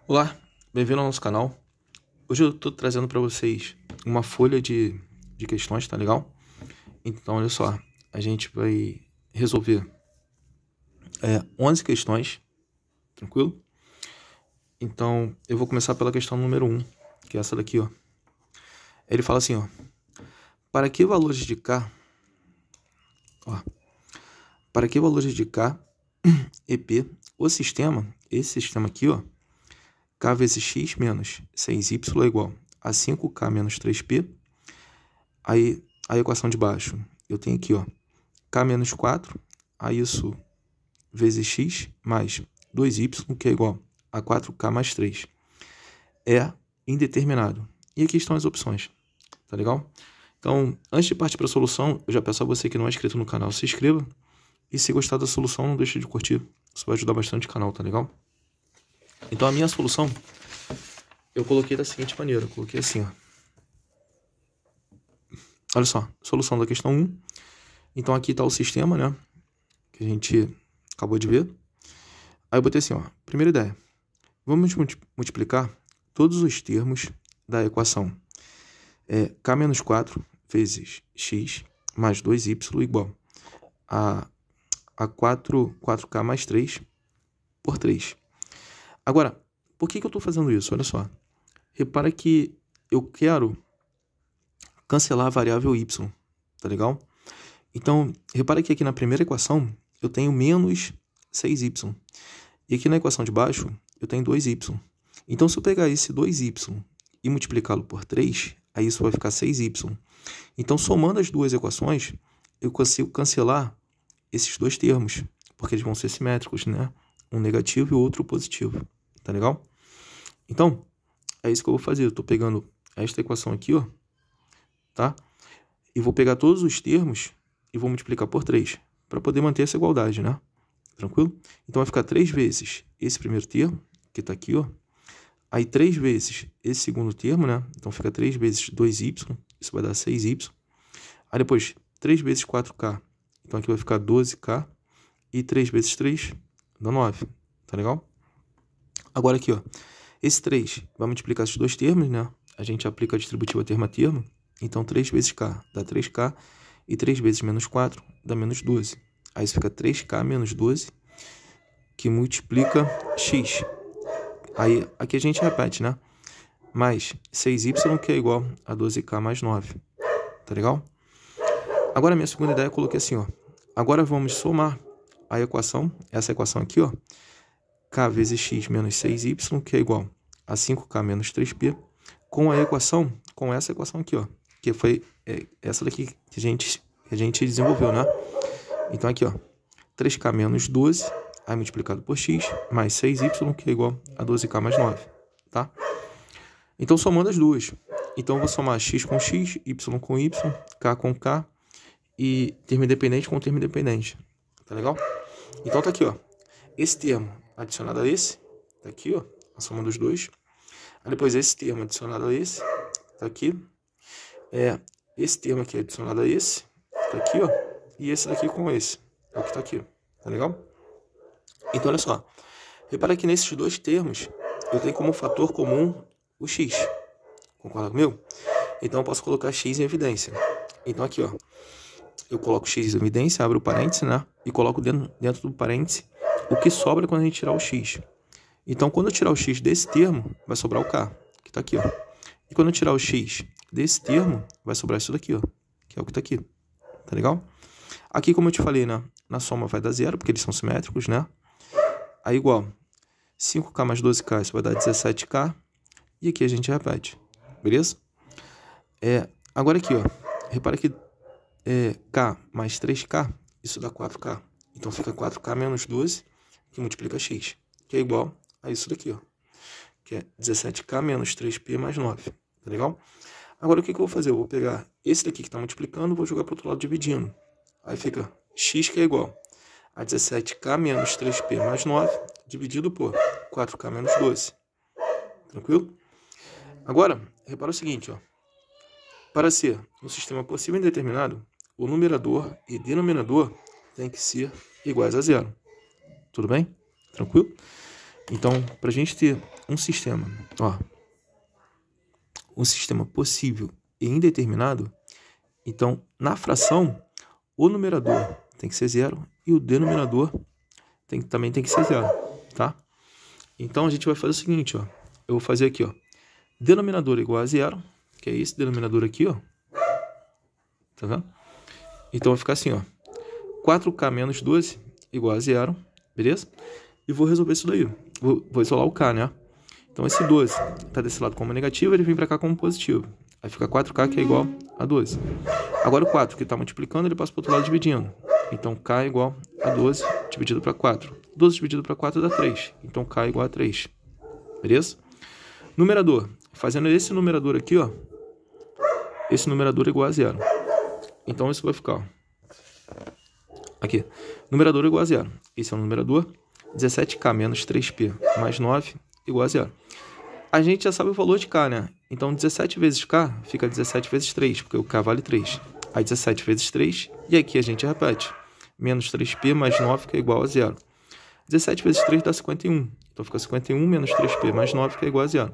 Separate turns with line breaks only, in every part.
Olá, bem-vindo ao nosso canal. Hoje eu estou trazendo para vocês uma folha de questões, tá legal? Então, olha só, a gente vai resolver 11 questões, tranquilo? Então, eu vou começar pela questão número 1, que é essa daqui, ó. Ele fala assim, ó, para que valores de K, para que valores de K e P, esse sistema aqui, ó, K vezes X menos 6Y é igual a 5K menos 3P. Aí, a equação de baixo, eu tenho aqui, ó, K menos 4, a isso vezes X mais 2Y, que é igual a 4K mais 3. É indeterminado. E aqui estão as opções, tá legal? Então, antes de partir para a solução, eu já peço a você que não é inscrito no canal, se inscreva. E se gostar da solução, não deixe de curtir. Isso vai ajudar bastante o canal, tá legal? Então, a minha solução, eu coloquei da seguinte maneira. Eu coloquei assim, ó. Olha só, solução da questão 1. Então, aqui está o sistema, né? Que a gente acabou de ver. Aí eu botei assim, ó. Primeira ideia. Vamos multiplicar todos os termos da equação. K menos 4 vezes X mais 2Y igual a 4K mais 3 por 3. Agora, por que eu estou fazendo isso? Olha só. Repara que eu quero cancelar a variável y, tá legal? Então, repara que aqui na primeira equação eu tenho menos 6y. E aqui na equação de baixo eu tenho 2y. Então, se eu pegar esse 2y e multiplicá-lo por 3, aí isso vai ficar 6y. Então, somando as duas equações, eu consigo cancelar esses dois termos, porque eles vão ser simétricos, né? Um negativo e o outro positivo. Tá legal? Então, é isso que eu vou fazer. Eu estou pegando esta equação aqui, ó, tá? E vou pegar todos os termos e vou multiplicar por 3, para poder manter essa igualdade, né? Tranquilo? Então, vai ficar 3 vezes esse primeiro termo, que está aqui, ó. Aí, 3 vezes esse segundo termo, né? Então, fica 3 vezes 2y, isso vai dar 6y. Aí, depois, 3 vezes 4k, então aqui vai ficar 12k. E 3 vezes 3 dá 9, tá legal? Agora aqui, ó, esse 3 vai multiplicar esses dois termos, né? A gente aplica a distributiva termo a termo. Então, 3 vezes k dá 3k. E 3 vezes menos 4 dá menos 12. Aí isso fica 3k menos 12, que multiplica x. Aí, aqui a gente repete, né? Mais 6y, que é igual a 12k mais 9. Tá legal? Agora, a minha segunda ideia eu coloquei assim, ó. Agora vamos somar a equação, essa equação aqui, ó. K vezes x menos 6y, que é igual a 5k menos 3p, com a equação, com essa equação aqui, ó. Que foi essa daqui que a gente desenvolveu, né? Então, aqui, ó. 3k menos 12, aí multiplicado por x, mais 6y, que é igual a 12k mais 9, tá? Então, somando as duas. Então, eu vou somar x com x, y com y, k com k, e termo independente com termo independente. Tá legal? Então, tá aqui, ó. Esse termo adicionado a esse, tá aqui, ó. A soma dos dois. Aí, depois, esse termo adicionado a esse, tá aqui. Esse termo aqui adicionado a esse, tá aqui, ó. E esse daqui com esse. É o que tá aqui. Tá legal? Então, olha só. Repara que nesses dois termos, eu tenho como fator comum o x. Concorda comigo? Então, eu posso colocar x em evidência. Então, aqui, ó. Eu coloco x em evidência, abro o parêntese, né? E coloco dentro do parêntese o que sobra quando a gente tirar o x. Então, quando eu tirar o x desse termo, vai sobrar o k, que tá aqui, ó. E quando eu tirar o x desse termo, vai sobrar isso daqui, ó. Que é o que tá aqui. Tá legal? Aqui, como eu te falei, né? Na soma vai dar 0, porque eles são simétricos, né? Aí, igual 5k mais 12k, isso vai dar 17k. E aqui a gente repete. Beleza? Agora aqui, ó. Repara que k mais 3k, isso dá 4k. Então, fica 4k menos 12, que multiplica x, que é igual a isso daqui, ó. Que é 17k menos 3p mais 9. Tá legal? Agora, o que eu vou fazer? Eu vou pegar esse daqui que está multiplicando e vou jogar para o outro lado dividindo. Aí fica x, que é igual a 17k menos 3p mais 9, dividido por 4k menos 12. Tranquilo? Agora, repara o seguinte, ó. Para ser um sistema possível e indeterminado, o numerador e denominador têm que ser iguais a 0. Tudo bem? Tranquilo? Então, para a gente ter um sistema, ó, um sistema possível e indeterminado, então, na fração, o numerador tem que ser 0 e o denominador também tem que ser 0, tá? Então, a gente vai fazer o seguinte, ó. Eu vou fazer aqui, ó. Denominador igual a 0, que é esse denominador aqui, ó. Tá vendo? Então, vai ficar assim, ó. 4k menos 12 igual a 0, beleza? E vou resolver isso daí. Vou isolar o k, né? Então, esse 12 tá desse lado como negativo, ele vem para cá como positivo. Aí fica 4k, que é igual a 12. Agora, o 4, que está multiplicando, ele passa para o outro lado dividindo. Então, k é igual a 12 dividido para 4. 12 dividido para 4 dá 3. Então, k é igual a 3. Beleza? Numerador. Fazendo esse numerador aqui, ó. Esse numerador é igual a 0. Então, isso vai ficar, ó. Aqui. Numerador é igual a 0. Esse é o numerador. 17k menos 3p mais 9 igual a 0. A gente já sabe o valor de k, né? Então, 17 vezes k fica 17 vezes 3, porque o k vale 3. Aí, 17 vezes 3, e aqui a gente repete. Menos 3p mais 9, que é igual a 0. 17 vezes 3 dá 51. Então, fica 51 menos 3p mais 9, que é igual a 0.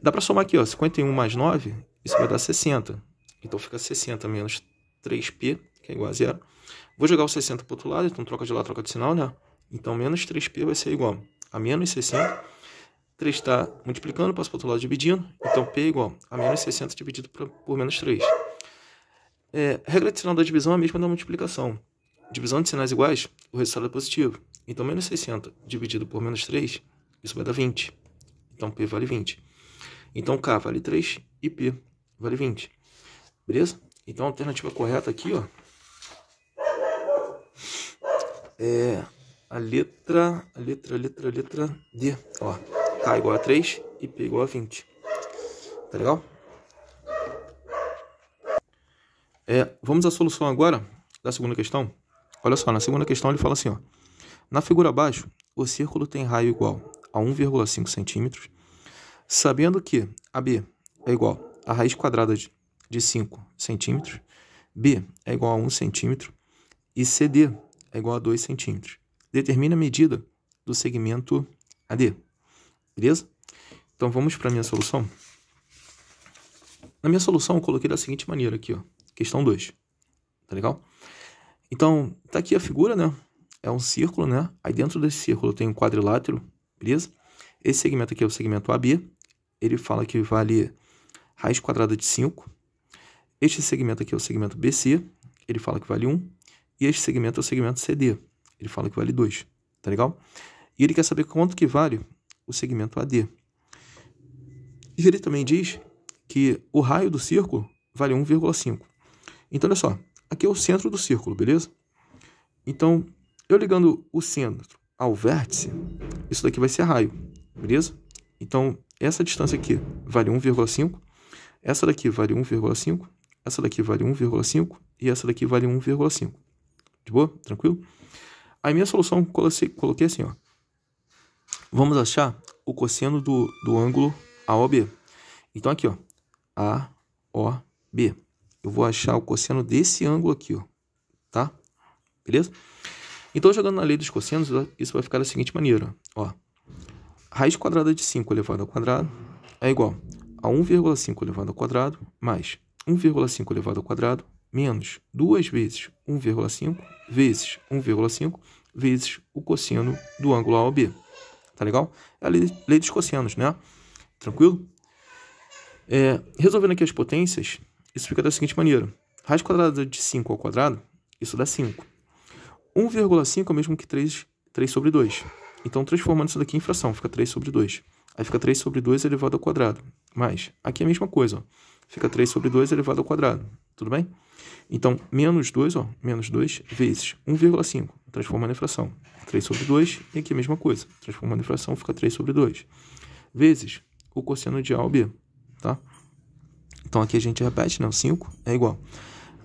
Dá para somar aqui, ó. 51 mais 9, isso vai dar 60. Então, fica 60 menos 3p, que é igual a 0. Vou jogar o 60 para o outro lado, então troca de lá, troca de sinal, né? Então, menos 3p vai ser igual a menos 60. 3 está multiplicando, passo para o outro lado dividindo. Então, P é igual a menos 60 dividido por menos 3. Regra de sinal da divisão é a mesma da multiplicação. Divisão de sinais iguais, o resultado é positivo. Então, menos 60 dividido por menos 3, isso vai dar 20. Então, P vale 20. Então, K vale 3 e P vale 20. Beleza? Então, a alternativa correta aqui, ó, é a letra D. Ó, K igual a 3 e P igual a 20. Tá legal? Vamos à solução agora da segunda questão. Olha só, na segunda questão ele fala assim, ó. Na figura abaixo, o círculo tem raio igual a 1,5 centímetros, sabendo que AB é igual a raiz quadrada de 5 centímetros, B é igual a 1 centímetro e CD é igual a 2 centímetros. Determina a medida do segmento AD. Beleza? Então, vamos para a minha solução. Na minha solução, eu coloquei da seguinte maneira aqui, ó. Questão 2. Tá legal? Então, tá aqui a figura, né? É um círculo, né? Aí dentro desse círculo tem um quadrilátero, beleza? Esse segmento aqui é o segmento AB. Ele fala que vale raiz quadrada de 5. Este segmento aqui é o segmento BC. Ele fala que vale 1. E este segmento é o segmento CD. Ele fala que vale 2. Tá legal? E ele quer saber quanto que vale o segmento AD. E ele também diz que o raio do círculo vale 1,5. Então, olha só. Aqui é o centro do círculo, beleza? Então, eu ligando o centro ao vértice, isso daqui vai ser raio, beleza? Então, essa distância aqui vale 1,5. Essa daqui vale 1,5. Essa daqui vale 1,5. E essa daqui vale 1,5. De boa? Tranquilo? Aí, minha solução, coloquei assim, ó. Vamos achar o cosseno do ângulo AOB. Então, aqui, ó. AOB. Eu vou achar o cosseno desse ângulo aqui, ó. Tá? Beleza? Então, jogando na lei dos cossenos, isso vai ficar da seguinte maneira, ó. Raiz quadrada de 5 elevado ao quadrado é igual a 1,5 elevado ao quadrado mais 1,5 elevado ao quadrado menos 2 vezes 1,5 vezes 1,5 vezes o cosseno do ângulo AOB. Tá legal? É a lei dos cossenos, né? Tranquilo? Resolvendo aqui as potências, isso fica da seguinte maneira. Raiz quadrada de 5 ao quadrado, isso dá 5. 1,5 é o mesmo que 3 sobre 2. Então, transformando isso daqui em fração, fica 3 sobre 2. Aí fica 3 sobre 2 elevado ao quadrado. Mas, aqui é a mesma coisa, ó. Fica 3 sobre 2 elevado ao quadrado. Tudo bem? Então, menos 2, ó. Menos 2 vezes 1,5. Transformando em fração. 3 sobre 2. E aqui a mesma coisa. Transformando em fração, fica 3 sobre 2. Vezes o cosseno de A ou B. Tá? Então, aqui a gente repete, né? O 5 é igual.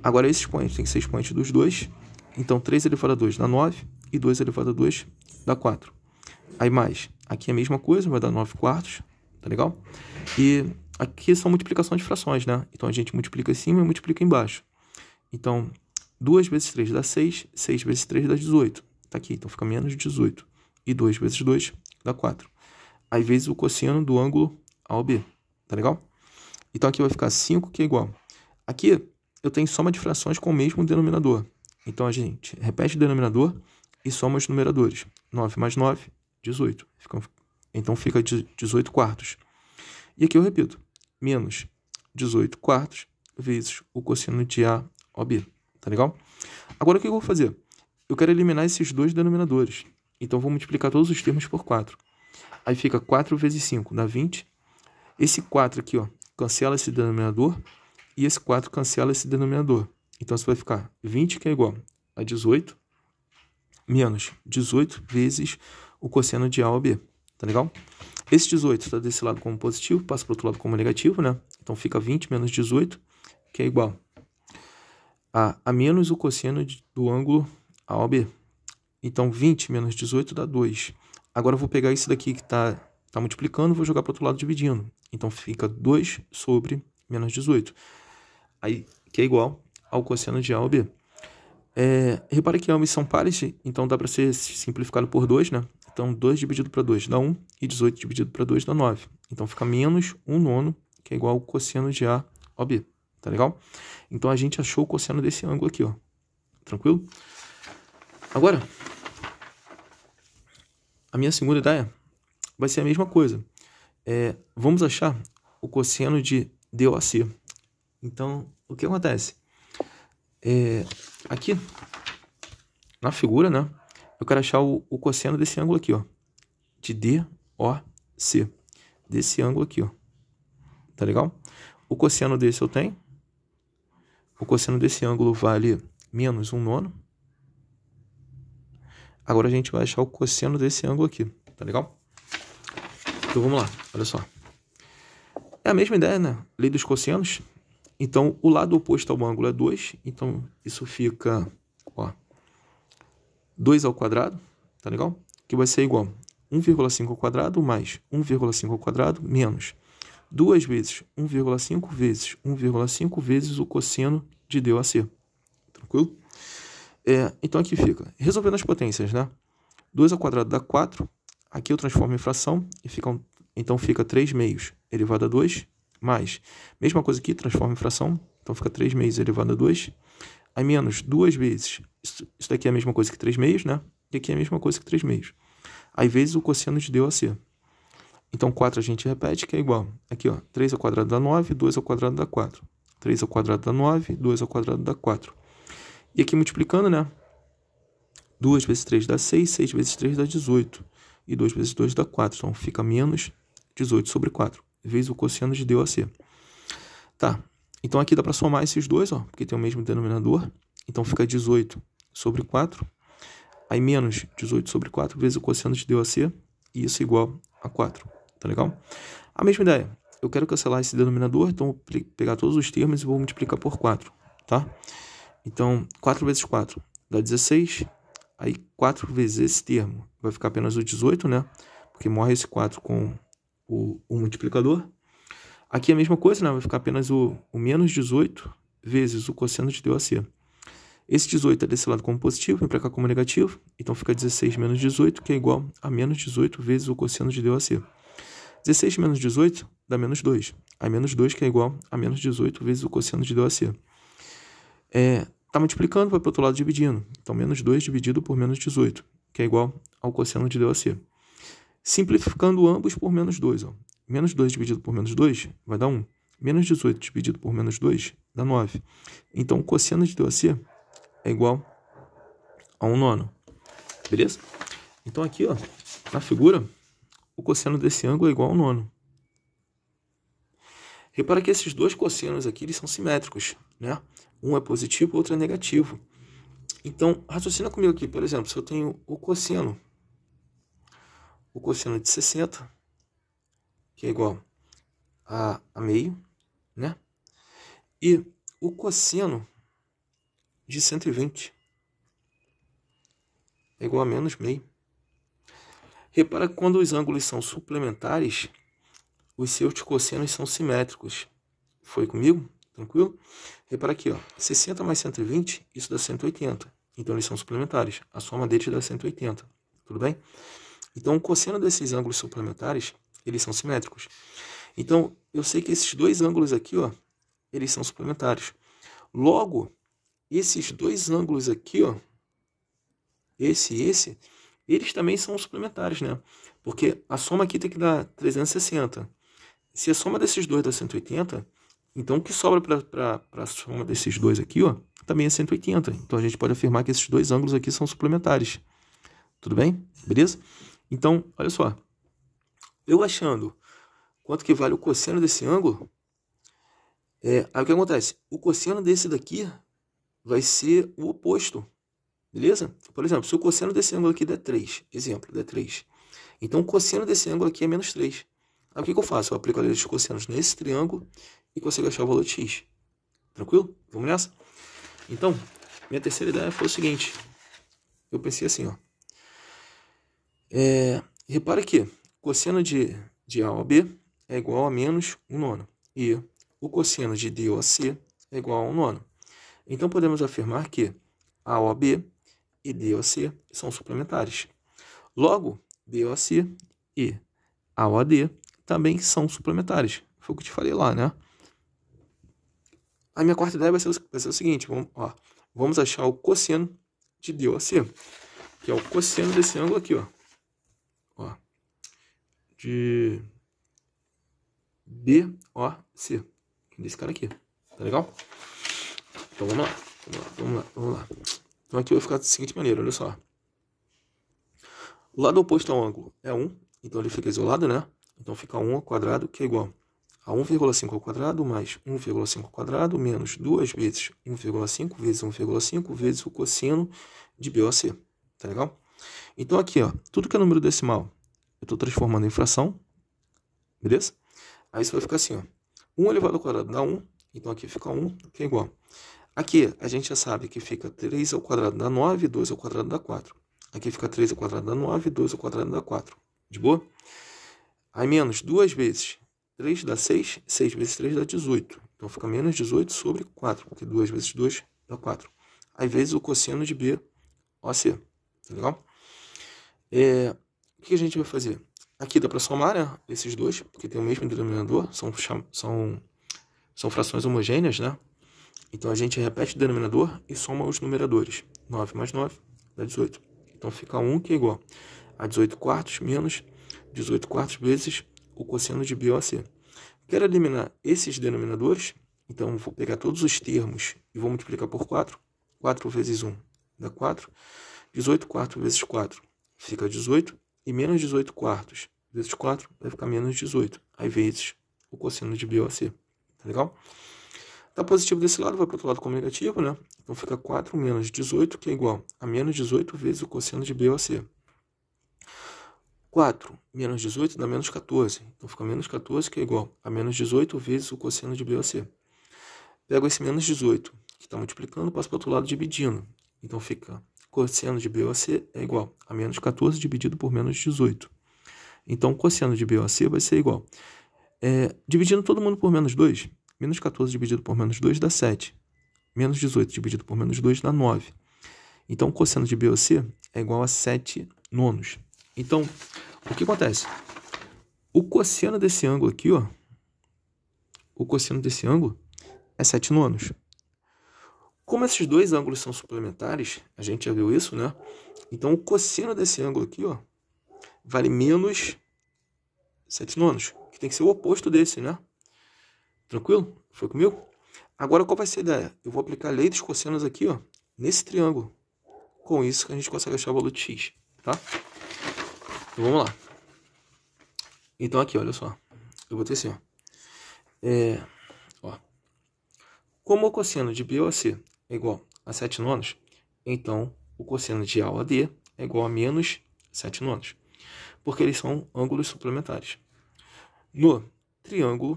Agora, esse expoente tem que ser expoente dos dois. Então, 3 elevado a 2 dá 9. E 2 elevado a 2 dá 4. Aí, mais. Aqui é a mesma coisa, vai dar 9 quartos. Tá legal? E aqui são multiplicações de frações, né? Então, a gente multiplica em cima e multiplica embaixo. Então, 2 vezes 3 dá 6. 6 vezes 3 dá 18. Tá aqui. Então, fica menos 18. E 2 vezes 2 dá 4. aí vezes o cosseno do ângulo AOB, tá legal? Então aqui vai ficar 5, que é igual. Aqui eu tenho soma de frações com o mesmo denominador. Então a gente repete o denominador e soma os numeradores. 9 mais 9, 18. Então fica 18 quartos. E aqui eu repito, menos 18 quartos vezes o cosseno de AOB, tá legal? Agora o que eu vou fazer? Eu quero eliminar esses dois denominadores. Então vou multiplicar todos os termos por 4. Aí fica 4 vezes 5, dá 20. Esse 4 aqui, ó, cancela esse denominador. E esse 4 cancela esse denominador. Então, isso vai ficar 20, que é igual a 18, menos 18 vezes o cosseno de AOB. Tá legal? Esse 18 está desse lado como positivo, passa para o outro lado como negativo, né? Então, fica 20 menos 18, que é igual a menos o cosseno do ângulo AOB. Então, 20 menos 18 dá 2. Agora, eu vou pegar esse daqui que está multiplicando e vou jogar para o outro lado dividindo. Então, fica 2 sobre menos 18. Aí, que é igual ao cosseno de AOB. Repare que ambos são pares, então dá para ser simplificado por 2, né? Então, 2 dividido para 2 dá 1, e 18 dividido para 2 dá 9. Então, fica menos 1 nono, que é igual ao cosseno de AOB. Tá legal? Então, a gente achou o cosseno desse ângulo aqui, ó. Tranquilo? Agora, a minha segunda ideia vai ser a mesma coisa. Vamos achar o cosseno de DOAC. Então, o que acontece? Aqui, na figura, né? Eu quero achar o cosseno desse ângulo aqui, ó. De DOC. Desse ângulo aqui, ó. Tá legal? O cosseno desse eu tenho. O cosseno desse ângulo vale menos 1 nono. Agora a gente vai achar o cosseno desse ângulo aqui. Tá legal? Então, vamos lá. Olha só. É a mesma ideia, né? Lei dos cossenos. Então, o lado oposto ao ângulo é 2. Então, isso fica, ó, 2 ao quadrado, tá legal? Que vai ser igual a 1,5 ao quadrado mais 1,5 ao quadrado menos 2 vezes 1,5 vezes 1,5 vezes o cosseno de DOAC. Tranquilo? Então, aqui fica, resolvendo as potências, né? 2 ao quadrado dá 4. Aqui eu transformo em fração e então fica 3 meios elevado a 2. Mais, mesma coisa aqui, transforma em fração. Então, fica 3 meios elevado a 2. Aí, menos 2 vezes. Isso daqui é a mesma coisa que 3 meios, né? E aqui é a mesma coisa que 3 meios. Aí, vezes o cosseno de DOAC. Então, 4 a gente repete, que é igual. Aqui, ó, 3 ao quadrado dá 9, 2 ao quadrado dá 4. 3 ao quadrado dá 9, 2 ao quadrado dá 4. E aqui, multiplicando, né? 2 vezes 3 dá 6, 6 vezes 3 dá 18. E 2 vezes 2 dá 4. Então, fica menos 18 sobre 4. Vezes o cosseno de DOAC. Tá, então aqui dá para somar esses dois, ó, porque tem o mesmo denominador. Então fica 18 sobre 4. Aí menos 18 sobre 4 vezes o cosseno de DOAC. E isso é igual a 4. Tá legal? A mesma ideia. Eu quero cancelar esse denominador, então vou pegar todos os termos e vou multiplicar por 4. Tá? Então, 4 vezes 4 dá 16. Aí 4 vezes esse termo vai ficar apenas o 18, né? Porque morre esse 4 com o multiplicador. Aqui é a mesma coisa, né? Vai ficar apenas o menos 18 vezes o cosseno de DOAC. Esse 18 é desse lado como positivo, vem para cá como negativo. Então, fica 16 menos 18, que é igual a menos 18 vezes o cosseno de DOAC. 16 menos 18 dá menos 2. Aí, menos 2, que é igual a menos 18 vezes o cosseno de DOAC. Tá multiplicando, vai para o outro lado dividindo. Então, menos 2 dividido por menos 18, que é igual ao cosseno de DOAC. Simplificando ambos por menos 2. Ó. Menos 2 dividido por menos 2 vai dar 1. Menos 18 dividido por menos 2 dá 9. Então, o cosseno de DOAC é igual a 1 nono. Beleza? Então, aqui, ó, na figura, o cosseno desse ângulo é igual a 1 nono. Repara que esses dois cossenos aqui eles são simétricos, né? Um é positivo, o outro é negativo. Então, raciocina comigo aqui. Por exemplo, se eu tenho o cosseno de 60, que é igual a meio, né? E o cosseno de 120 é igual a menos meio. Repara que quando os ângulos são suplementares, os seus cossenos são simétricos. Foi comigo? Tranquilo? Repara aqui, ó, 60 mais 120, isso dá 180. Então, eles são suplementares. A soma deles dá 180. Tudo bem? Então, o cosseno desses ângulos suplementares, eles são simétricos. Então, eu sei que esses dois ângulos aqui, ó, eles são suplementares. Logo, esses dois ângulos aqui, ó, esse e esse, eles também são suplementares, né? Porque a soma aqui tem que dar 360. Se a soma desses dois dá 180, então o que sobra para a soma desses dois aqui, ó, também é 180. Então a gente pode afirmar que esses dois ângulos aqui são suplementares. Tudo bem? Beleza? Então, olha só. Eu achando quanto que vale o cosseno desse ângulo, aí o que acontece? O cosseno desse daqui vai ser o oposto. Beleza? Por exemplo, se o cosseno desse ângulo aqui der 3, exemplo, der 3. Então, o cosseno desse ângulo aqui é menos 3. Aí, o que eu faço? Eu aplico a lei dos cossenos nesse triângulo e consigo achar o valor de x. Tranquilo? Vamos nessa? Então, minha terceira ideia foi o seguinte. Eu pensei assim, ó. Repara que cosseno de A ao B é igual a menos 1/9. E o cosseno de D ao C é igual a 1/9. Então, podemos afirmar que A ao B e D ao C são suplementares. Logo, B ao C e A ao D também são suplementares. Foi o que eu te falei lá, né? A minha quarta ideia vai ser o seguinte. Vamos achar o cosseno de D ao C, que é o cosseno desse ângulo aqui, ó. De BOC. Desse cara aqui. Tá legal? Então, vamos lá. Então, aqui vai ficar da seguinte maneira, olha só. O lado oposto ao ângulo é 1, então ele fica isolado, né? Então, fica 1 ao quadrado, que é igual a 1,5 ao quadrado mais 1,5 ao quadrado menos 2 vezes 1,5 vezes 1,5 vezes o cosseno de BOC. Tá legal? Então, aqui, ó, tudo que é número decimal, eu estou transformando em fração, beleza? Aí isso vai ficar assim, ó. 1 elevado ao quadrado dá 1, então aqui fica 1, que é igual. Aqui a gente já sabe que fica 3 ao quadrado dá 9, 2 ao quadrado dá 4. Aqui fica 3 ao quadrado dá 9, 2 ao quadrado dá 4. De boa? Aí menos 2 vezes 3 dá 6, 6 vezes 3 dá 18. Então fica menos 18 sobre 4, porque 2 vezes 2 dá 4. Aí vezes o cosseno de BOC. Tá legal? O que a gente vai fazer? Aqui dá para somar, né, esses dois, porque tem o mesmo denominador, são frações homogêneas, né? Então a gente repete o denominador e soma os numeradores. 9 mais 9 dá 18. Então fica 1, que é igual a 18 quartos menos 18 quartos vezes o cosseno de BOC. Quero eliminar esses denominadores, então vou pegar todos os termos e vou multiplicar por 4. 4 vezes 1 dá 4. 18 quartos vezes 4 fica 18. E menos 18 quartos vezes 4 vai ficar menos 18. Aí vezes o cosseno de BOC. Tá legal? Tá positivo desse lado, vai para o outro lado como negativo, né? Então fica 4 menos 18, que é igual a menos 18 vezes o cosseno de BOC. 4 menos 18 dá menos 14. Então fica menos 14, que é igual a menos 18 vezes o cosseno de BOC. Pego esse menos 18, que está multiplicando, passo para o outro lado dividindo. Então fica cosseno de BOC é igual a menos 14 dividido por menos 18. Então, o cosseno de BOC vai ser igual. Dividindo todo mundo por menos 2, menos 14 dividido por menos 2 dá 7. Menos 18 dividido por menos 2 dá 9. Então, o cosseno de BOC é igual a 7 nonos. Então, o que acontece? O cosseno desse ângulo aqui, ó, o cosseno desse ângulo é 7 nonos. Como esses dois ângulos são suplementares, a gente já viu isso, né? Então, o cosseno desse ângulo aqui, ó, vale menos 7 nonos, que tem que ser o oposto desse, né? Tranquilo? Foi comigo? Agora, qual vai ser a ideia? Eu vou aplicar a lei dos cossenos aqui, ó, nesse triângulo. Com isso, que a gente consegue achar o valor de x, tá? Então, vamos lá. Então, aqui, olha só. Eu vou ter assim, ó. Como o cosseno de BOC é igual a 7 nonos, então o cosseno de A ao D é igual a menos 7 nonos, porque eles são ângulos suplementares. No triângulo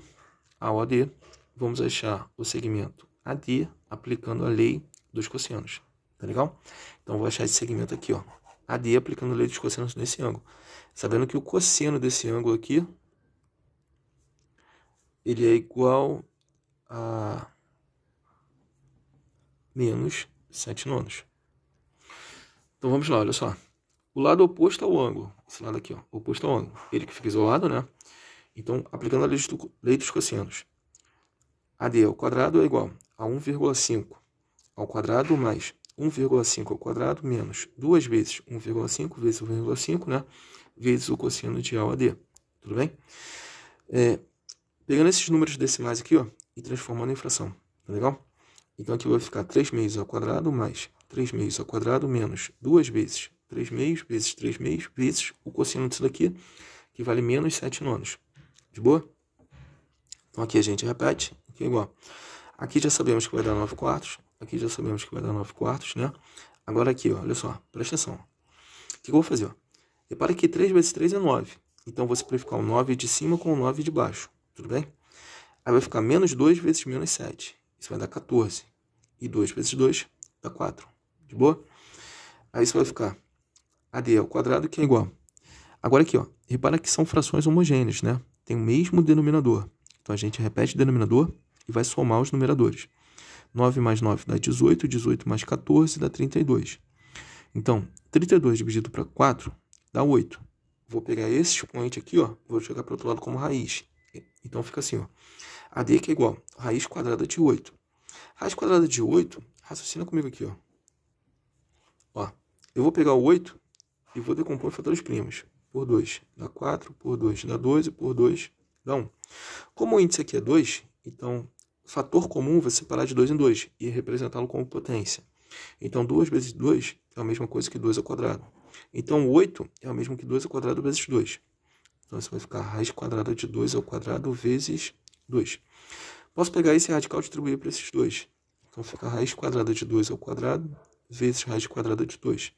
AOD, vamos achar o segmento AD aplicando a lei dos cossenos. Tá legal? Então, vou achar esse segmento aqui, ó, AD aplicando a lei dos cossenos nesse ângulo. Sabendo que o cosseno desse ângulo aqui, ele é igual a menos 7 nonos. Então, vamos lá, olha só. O lado oposto ao ângulo, esse lado aqui, ó, oposto ao ângulo. Ele que fica isolado, né? Então, aplicando a lei dos cossenos. AD ao quadrado é igual a 1,5 ao quadrado mais 1,5 ao quadrado menos 2 vezes 1,5 vezes 1,5, né? Vezes o cosseno de A a D. Tudo bem? Pegando esses números decimais aqui, ó, e transformando em fração. Tá legal? Então, aqui vai ficar 3 meios ao quadrado mais 3 meios ao quadrado menos 2 vezes 3 meios vezes 3 meios vezes o cosseno disso daqui, que vale menos 7 nonos. De boa? Então, aqui a gente repete, aqui é igual. Aqui já sabemos que vai dar 9 quartos. Aqui já sabemos que vai dar 9 quartos, né? Agora aqui, ó, olha só, presta atenção. O que eu vou fazer? Ó? Repara que 3 vezes 3 é 9. Então, eu vou simplificar o 9 de cima com o 9 de baixo. Tudo bem? Aí vai ficar menos 2 vezes menos 7. Isso vai dar 14. E 2 vezes 2 dá 4. De boa? Aí isso vai ficar AD ao quadrado, que é igual. Agora aqui, ó, repara que são frações homogêneas, né? Tem o mesmo denominador. Então, a gente repete o denominador e vai somar os numeradores. 9 mais 9 dá 18, 18 mais 14 dá 32. Então, 32 dividido para 4 dá 8. Vou pegar esse expoente aqui, ó, vou jogar para o outro lado como raiz. Então, fica assim, ó. AD que é igual a raiz quadrada de 8. Raiz quadrada de 8, raciocina comigo aqui, ó. Ó, eu vou pegar o 8 e vou decompor em fatores primos. Por 2 dá 4, por 2 dá 12, por 2 dá 1. Como o índice aqui é 2, então, fator comum vai separar de 2 em 2 e representá-lo como potência. Então, 2 vezes 2 é a mesma coisa que 2 ao quadrado. Então, 8 é o mesmo que 2 ao quadrado vezes 2. Então, isso vai ficar raiz quadrada de 2 ao quadrado vezes 2. Posso pegar esse radical e distribuir para esses dois. Então, fica raiz quadrada de 2 ao quadrado vezes raiz quadrada de 2.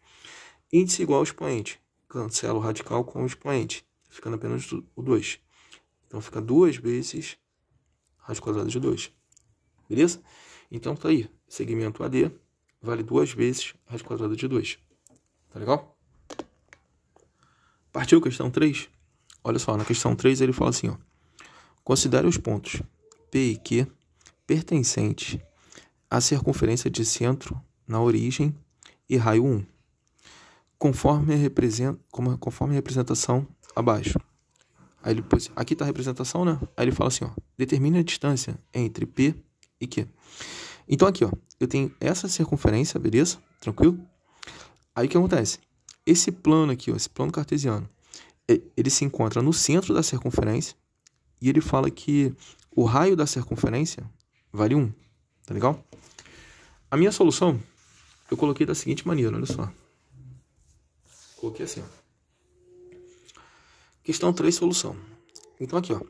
Índice igual ao expoente. Cancelo o radical com o expoente, ficando apenas o 2. Então, fica 2 vezes raiz quadrada de 2. Beleza? Então, tá aí. Segmento AD vale 2 vezes raiz quadrada de 2. Tá legal? Partiu questão 3? Olha só, na questão 3 ele fala assim, ó. Considere os pontos P e Q pertencentes à circunferência de centro na origem e raio 1, conforme a representação abaixo. Aí ele pôs, aqui está a representação, né? Aí ele fala assim, ó, determine a distância entre P e Q. Então aqui, ó, eu tenho essa circunferência, beleza? Tranquilo? Aí o que acontece? Esse plano aqui, ó, esse plano cartesiano, ele se encontra no centro da circunferência e ele fala que o raio da circunferência vale 1, tá legal? A minha solução, eu coloquei da seguinte maneira, olha só. Coloquei assim, ó. Questão 3, solução. Então aqui, ó.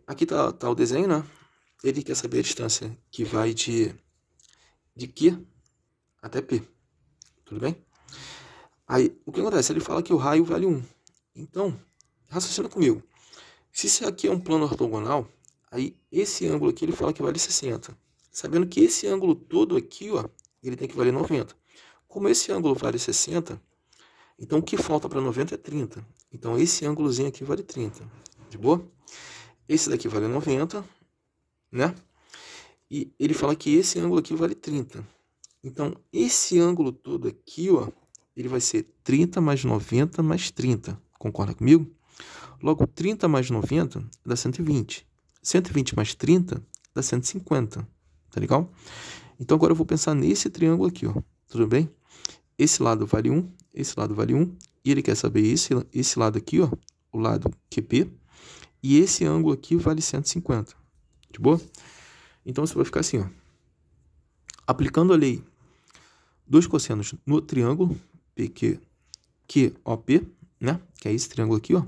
Aqui tá o desenho, né? Ele quer saber a distância que vai de Q até P. Tudo bem? Aí, o que acontece? Ele fala que o raio vale 1. Então, raciocina comigo. Se isso aqui é um plano ortogonal, aí esse ângulo aqui ele fala que vale 60. Sabendo que esse ângulo todo aqui, ó, ele tem que valer 90. Como esse ângulo vale 60, então o que falta para 90 é 30. Então esse ângulozinho aqui vale 30. De boa? Esse daqui vale 90, né? E ele fala que esse ângulo aqui vale 30. Então esse ângulo todo aqui, ó, ele vai ser 30 mais 90 mais 30. Concorda comigo? Logo, 30 mais 90 dá 120. 120 mais 30 dá 150. Tá legal? Então, agora eu vou pensar nesse triângulo aqui, ó. Tudo bem? Esse lado vale 1, esse lado vale 1. E ele quer saber esse lado aqui, ó. O lado QP. E esse ângulo aqui vale 150. De boa? Então, você vai ficar assim, ó. Aplicando a lei dos cossenos no triângulo QOP, né? Que é esse triângulo aqui, ó.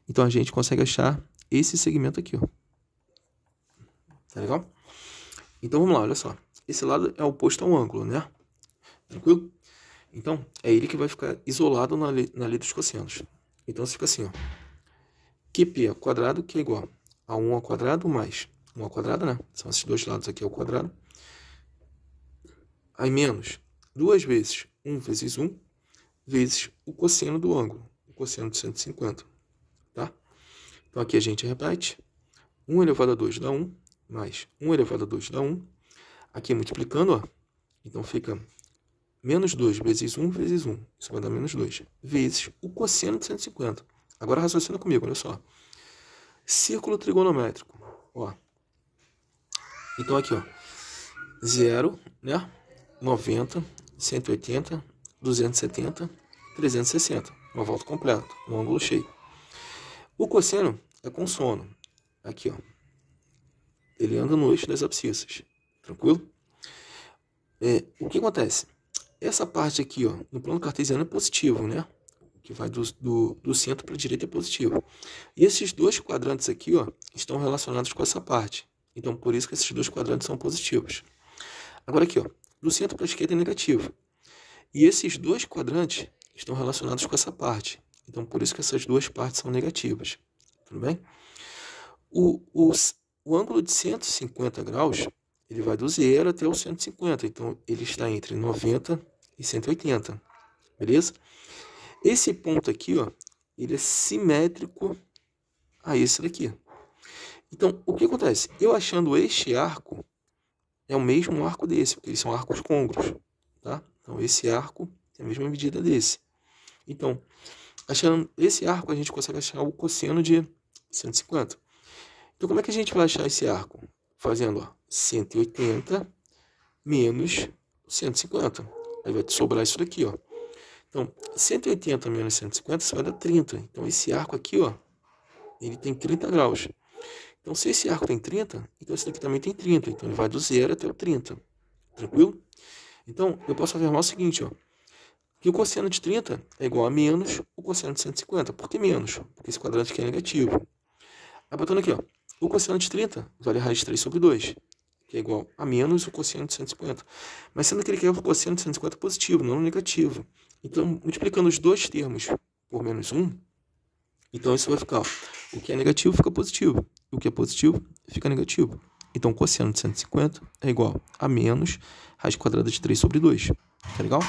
Então, a gente consegue achar esse segmento aqui, ó. Tá legal? Então, vamos lá, olha só. Esse lado é oposto ao ângulo, né? Tranquilo? Então, é ele que vai ficar isolado na lei dos cossenos. Então, fica assim, ó. QP ao quadrado, que é igual a 1 ao quadrado mais 1 ao quadrado, né? São esses dois lados aqui ao quadrado. Aí, menos 2 vezes 1 vezes 1, vezes o cosseno do ângulo. O cosseno de 150. Tá? Então, aqui a gente repete. 1 elevado a 2 dá 1, mais 1 elevado a 2 dá 1. Aqui multiplicando, ó. Então, fica menos 2 vezes 1 vezes 1. Isso vai dar menos 2. Vezes o cosseno de 150. Agora raciocina comigo, olha só. Círculo trigonométrico. Ó. Então aqui, ó. 0, né? 90, 180, 270, 360. Uma volta completa, um ângulo cheio. O cosseno é consono. Aqui, ó. Ele anda no eixo das abscissas. Tranquilo? O que acontece? Essa parte aqui, ó, no plano cartesiano é positivo, né? Que vai do centro para a direita é positivo. E esses dois quadrantes aqui, ó, estão relacionados com essa parte. Então, por isso que esses dois quadrantes são positivos. Agora aqui, ó, do centro para a esquerda é negativo. E esses dois quadrantes estão relacionados com essa parte. Então, por isso que essas duas partes são negativas. Tudo bem? O ângulo de 150 graus, ele vai do 0 até o 150. Então, ele está entre 90 e 180. Beleza? Esse ponto aqui, ó, ele é simétrico a esse daqui. Então, o que acontece? Eu achando este arco, é o mesmo arco desse, porque eles são arcos côncavos, tá? Então, esse arco tem a mesma medida desse. Então, achando esse arco, a gente consegue achar o cosseno de 150. Então, como é que a gente vai achar esse arco? Fazendo, ó, 180 menos 150. Aí vai te sobrar isso daqui, ó. Então, 180 menos 150, isso vai dar 30. Então, esse arco aqui, ó, ele tem 30 graus. Então, se esse arco tem 30, então esse daqui também tem 30. Então, ele vai do 0 até o 30. Tranquilo? Então, eu posso afirmar o seguinte, ó, que o cosseno de 30 é igual a menos o cosseno de 150. Por que menos? Porque esse quadrante aqui é negativo. Aí, botando aqui, ó, o cosseno de 30 vale a raiz de 3 sobre 2, que é igual a menos o cosseno de 150. Mas sendo que ele quer o cosseno de 150 positivo, não negativo. Então, multiplicando os dois termos por menos 1, então isso vai ficar, ó, o que é negativo fica positivo, o que é positivo fica negativo. Então, o cosseno de 150 é igual a menos raiz quadrada de 3 sobre 2. Tá legal?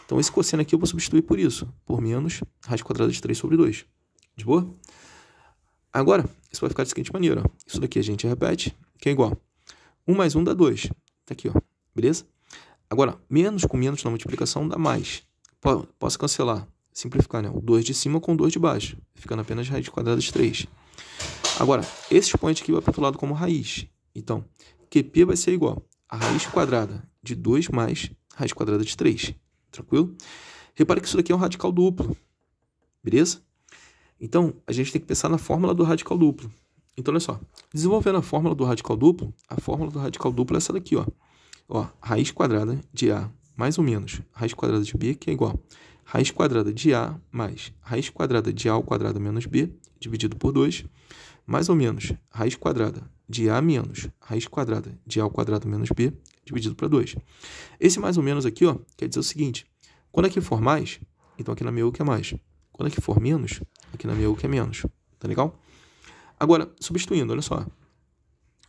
Então, esse cosseno aqui eu vou substituir por isso, por menos raiz quadrada de 3 sobre 2. De boa? Agora, isso vai ficar da seguinte maneira, ó. Isso daqui a gente repete, que é igual. 1 mais 1 dá 2. Tá aqui, ó. Beleza? Agora, menos com menos na multiplicação dá mais. Posso cancelar, simplificar, né? O 2 de cima com o 2 de baixo, ficando apenas raiz quadrada de 3. Agora, esse expoente aqui vai para o outro lado como raiz. Então, QP vai ser igual a raiz quadrada de 2 mais raiz quadrada de 3. Tranquilo? Repare que isso daqui é um radical duplo. Beleza? Então, a gente tem que pensar na fórmula do radical duplo. Então, olha só. Desenvolvendo a fórmula do radical duplo é essa daqui, ó. Ó, raiz quadrada de A mais ou menos raiz quadrada de B, que é igual a raiz quadrada de A mais raiz quadrada de A ao quadrado menos B, dividido por 2, mais ou menos raiz quadrada de A menos raiz quadrada de A ao quadrado menos B, dividido por 2. Esse mais ou menos aqui, ó, quer dizer o seguinte, quando aqui for mais, então aqui na minha U que é mais. Quando aqui for menos, aqui na minha U que é menos. Tá legal? Agora, substituindo, olha só.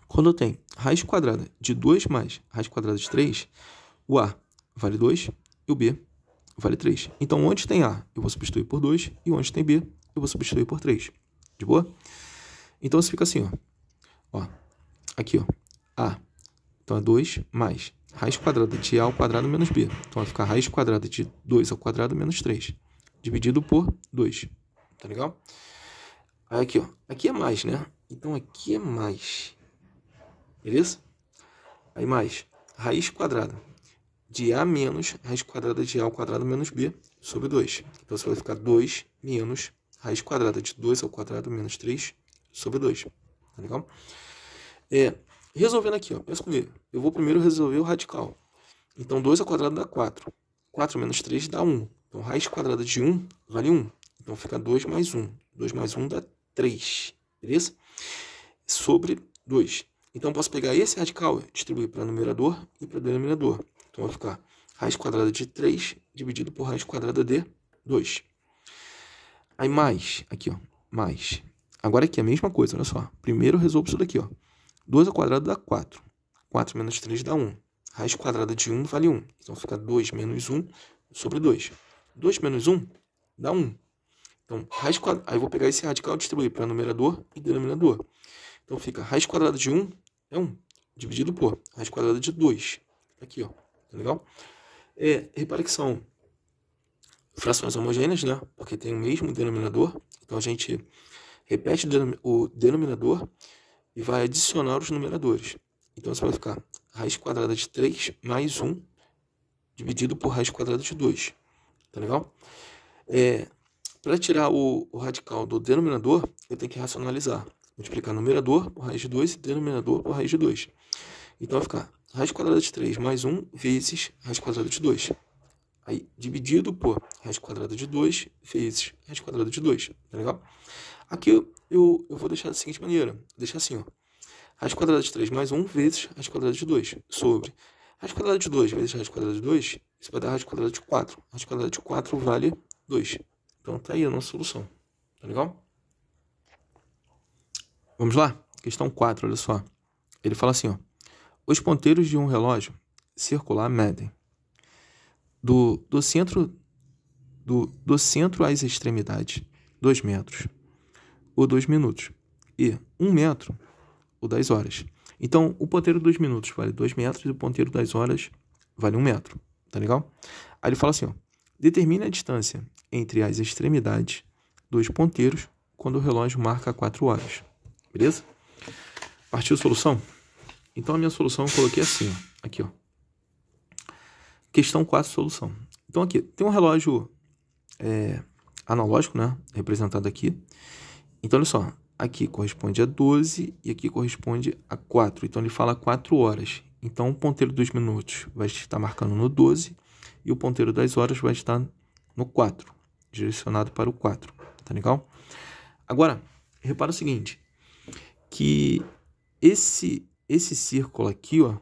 Quando eu tenho raiz quadrada de 2 mais raiz quadrada de 3, o A vale 2 e o B vale 3. Então, onde tem A, eu vou substituir por 2, e onde tem B, eu vou substituir por 3. De boa? Então, isso fica assim, ó. Aqui, ó. A. Então, é 2 mais raiz quadrada de A ao quadrado menos B. Então, vai ficar raiz quadrada de 2 ao quadrado menos 3. Dividido por 2. Tá legal? Aí, aqui, ó. Aqui é mais, né? Então, aqui é mais. Beleza? Aí, mais raiz quadrada de A menos raiz quadrada de A ao quadrado menos B sobre 2. Então, você vai ficar 2 menos raiz quadrada de 2 ao quadrado menos 3 sobre 2. Tá legal? Resolvendo aqui, ó. Pensa comigo. Eu vou primeiro resolver o radical. Então, 2 ao quadrado dá 4. 4 menos 3 dá 1. Então, raiz quadrada de 1 vale 1. Então, fica 2 mais 1. 2 mais 1 dá 3. Beleza? Sobre 2. Então, posso pegar esse radical e distribuir para numerador e para denominador. Então, vai ficar raiz quadrada de 3 dividido por raiz quadrada de 2. Aí, mais. Aqui, ó. Mais. Agora, aqui é a mesma coisa, olha só. Primeiro, eu resolvo isso daqui, ó. 2 ao quadrado dá 4. 4 menos 3 dá 1. Raiz quadrada de 1 vale 1. Então, fica 2 menos 1 sobre 2. 2 menos 1 dá 1. Então, raiz quadrada... Aí, eu vou pegar esse radical e distribuir para numerador e denominador. Então, fica raiz quadrada de 1 é 1. Dividido por raiz quadrada de 2. Aqui, ó. Tá legal? Repare que são frações homogêneas, né? Porque tem o mesmo denominador. Então, a gente repete o denominador e vai adicionar os numeradores. Então, você vai ficar raiz quadrada de 3 mais 1 dividido por raiz quadrada de 2. Tá legal? Para tirar o radical do denominador, eu tenho que racionalizar. Multiplicar numerador por raiz de 2 e denominador por raiz de 2. Então, vai ficar raiz quadrada de 3 mais 1 vezes raiz quadrada de 2. Aí, dividido por raiz quadrada de 2 vezes raiz quadrada de 2. Tá legal? Aqui eu vou deixar da seguinte maneira. Vou deixar assim, ó. Raiz quadrada de 3 mais 1 vezes raiz quadrada de 2 sobre raiz quadrada de 2 vezes raiz quadrada de 2, isso vai dar raiz quadrada de 4. Raiz quadrada de 4 vale 2. Então, tá aí a nossa solução. Tá legal? Vamos lá? Questão 4, olha só. Ele fala assim, ó. Os ponteiros de um relógio circular medem do centro às extremidades 2 metros, ou 2 minutos, e 1 metro, ou 10 horas. Então, o ponteiro dos minutos vale 2 metros e o ponteiro das horas vale 1 metro. Tá legal? Aí ele fala assim, ó. Determine a distância entre as extremidades dos ponteiros quando o relógio marca 4 horas. Beleza? Partiu a solução? Então, a minha solução eu coloquei assim, ó. Aqui, ó. Questão 4, solução. Então, aqui, tem um relógio analógico, né? Representado aqui. Então, olha só. Aqui corresponde a 12 e aqui corresponde a 4. Então, ele fala 4 horas. Então, o ponteiro dos minutos vai estar marcando no 12 e o ponteiro das horas vai estar no 4, direcionado para o 4. Tá legal? Agora, repara o seguinte, que esse círculo aqui, ó,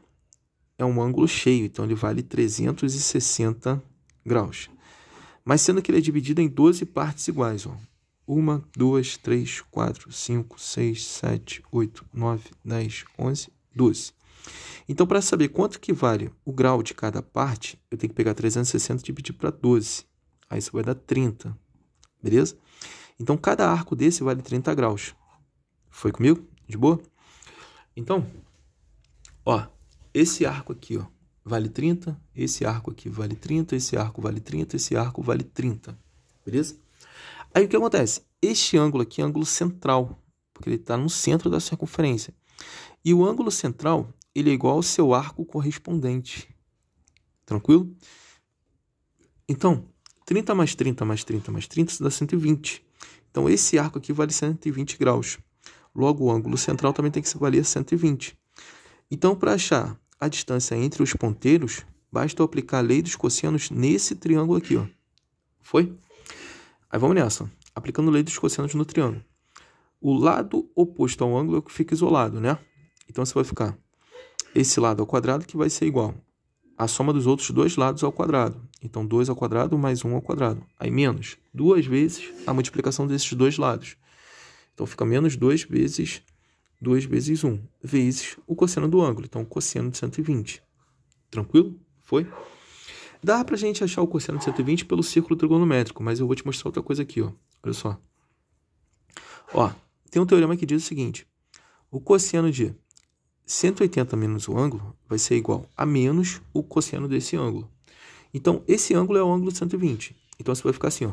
é um ângulo cheio, então ele vale 360 graus. Mas sendo que ele é dividido em 12 partes iguais, ó. 1, 2, 3, 4, 5, 6, 7, 8, 9, 10, 11, 12. Então, para saber quanto que vale o grau de cada parte, eu tenho que pegar 360 e dividir para 12. Aí isso vai dar 30. Beleza? Então, cada arco desse vale 30 graus. Foi comigo? De boa? Então, ó, esse arco aqui, ó, vale 30, esse arco aqui vale 30, esse arco vale 30, esse arco vale 30. Beleza? Aí o que acontece? Este ângulo aqui é ângulo central, porque ele está no centro da circunferência. E o ângulo central, ele é igual ao seu arco correspondente. Tranquilo? Então, 30 mais 30 mais 30 mais 30, isso dá 120. Então, esse arco aqui vale 120 graus. Logo, o ângulo central também tem que valer 120. Então, para achar a distância entre os ponteiros, basta eu aplicar a lei dos cossenos nesse triângulo aqui, ó. Foi? Aí vamos nessa. Aplicando a lei dos cossenos no triângulo. O lado oposto ao ângulo é o que fica isolado, né? Então, você vai ficar esse lado ao quadrado, que vai ser igual a soma dos outros dois lados ao quadrado. Então, 2 ao quadrado mais 1 ao quadrado. Aí, menos 2 vezes a multiplicação desses dois lados. Então, fica menos 2 vezes 2 vezes 1, vezes o cosseno do ângulo. Então, o cosseno de 120. Tranquilo? Foi? Dá pra gente achar o cosseno de 120 pelo círculo trigonométrico, mas eu vou te mostrar outra coisa aqui, ó. Olha só. Ó, tem um teorema que diz o seguinte. O cosseno de 180 menos o ângulo vai ser igual a menos o cosseno desse ângulo. Então, esse ângulo é o ângulo de 120. Então, você vai ficar assim, ó.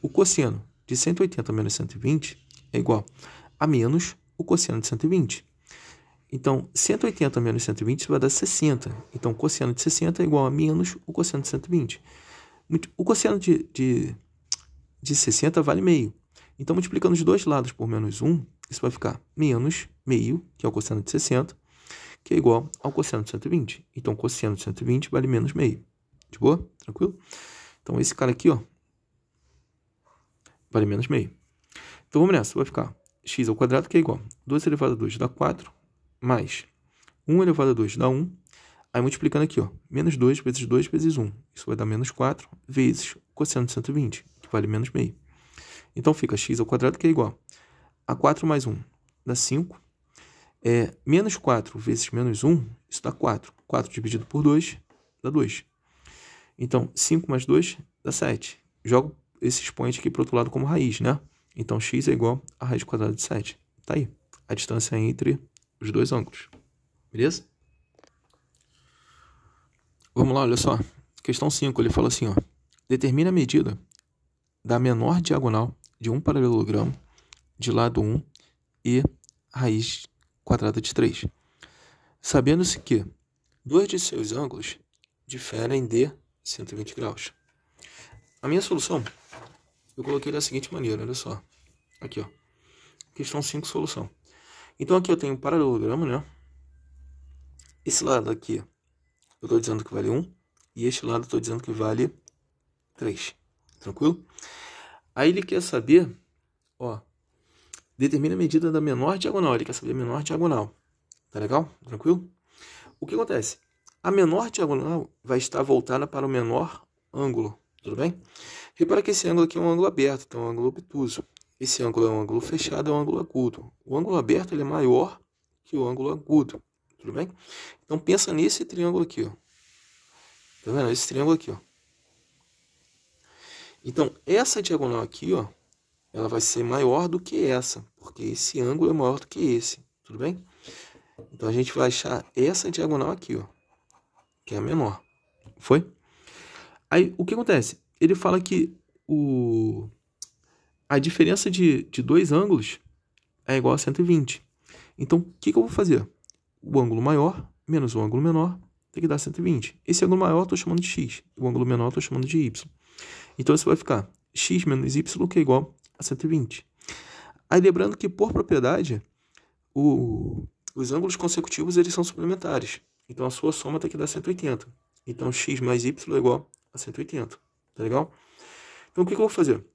O cosseno de 180 menos 120 é igual a menos o cosseno de 120. Então, 180 menos 120 vai dar 60. Então, o cosseno de 60 é igual a menos o cosseno de 120. O cosseno de 60 vale meio. Então, multiplicando os dois lados por menos 1, isso vai ficar menos meio, que é o cosseno de 60, que é igual ao cosseno de 120. Então, o cosseno de 120 vale menos meio. De boa? Tranquilo? Então, esse cara aqui, ó, vale menos meio. Então, vamos nessa. Vai ficar x ao quadrado, que é igual a 2 elevado a 2 dá 4, mais 1 elevado a 2 dá 1. Aí, multiplicando aqui, ó, menos 2 vezes 1. Isso vai dar menos 4 vezes o cosseno de 120, que vale menos meio. Então, fica x ao quadrado, que é igual a 4 mais 1 dá 5. Menos 4 vezes menos 1, isso dá 4. 4 dividido por 2 dá 2. Então, 5 mais 2 dá 7. Jogo esse expoente aqui para o outro lado como raiz, né? Então, x é igual a raiz quadrada de 7. Tá aí. A distância entre os dois ângulos. Beleza? Vamos lá, olha só. questão 5, ele fala assim, ó. Determine a medida da menor diagonal de um paralelogramo de lado 1 e raiz quadrada de 3. Sabendo-se que dois de seus ângulos diferem de 120 graus. A minha solução, eu coloquei da seguinte maneira, olha só. Aqui, ó. Questão 5, solução. Então aqui eu tenho um paralelogramo, né? Esse lado aqui, eu estou dizendo que vale 1. E este lado eu estou dizendo que vale 3. Tranquilo? Aí ele quer saber, ó, determina a medida da menor diagonal. Ele quer saber a menor diagonal. Tá legal? Tranquilo? O que acontece? A menor diagonal vai estar voltada para o menor ângulo. Tudo bem? Repara que esse ângulo aqui é um ângulo aberto, então é um ângulo obtuso. Esse ângulo é um ângulo fechado, é um ângulo agudo. O ângulo aberto ele é maior que o ângulo agudo. Tudo bem? Então pensa nesse triângulo aqui, ó. Tá vendo? Esse triângulo aqui, ó. Então, essa diagonal aqui, ó, ela vai ser maior do que essa, porque esse ângulo é maior do que esse, tudo bem? Então, a gente vai achar essa diagonal aqui, ó, que é a menor. Foi? Aí, o que acontece? Ele fala que a diferença de dois ângulos é igual a 120. Então, o que eu vou fazer? O ângulo maior menos o ângulo menor tem que dar 120. Esse ângulo maior eu estou chamando de x, o ângulo menor eu estou chamando de y. Então, isso vai ficar x menos y, que é igual a 120. Aí, lembrando que, por propriedade, os ângulos consecutivos eles são suplementares. Então, a sua soma tem que dar 180. Então, x mais y é igual a 180. Tá legal? Então, o que eu vou fazer?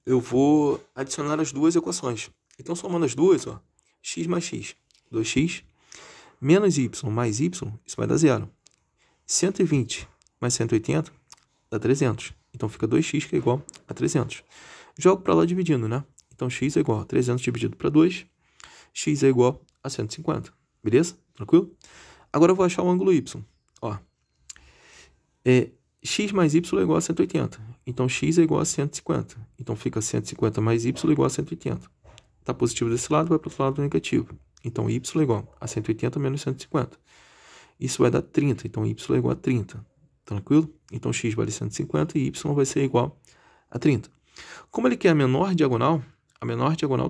Eu vou adicionar as duas equações. Então, somando as duas, ó, x mais x, 2x, menos y mais y, isso vai dar zero. 120 mais 180 dá 300. Então, fica 2x que é igual a 300. Jogo para lá dividindo, né? Então, x é igual a 300 dividido para 2. X é igual a 150. Beleza? Tranquilo? Agora, eu vou achar o ângulo y. Ó, x mais y é igual a 180. Então, x é igual a 150. Então, fica 150 mais y igual a 180. Está positivo desse lado, vai para o outro lado negativo. Então, y é igual a 180 menos 150. Isso vai dar 30. Então, y é igual a 30. Tranquilo? Então, x vale 150 e y vai ser igual a 30. Como ele quer a menor diagonal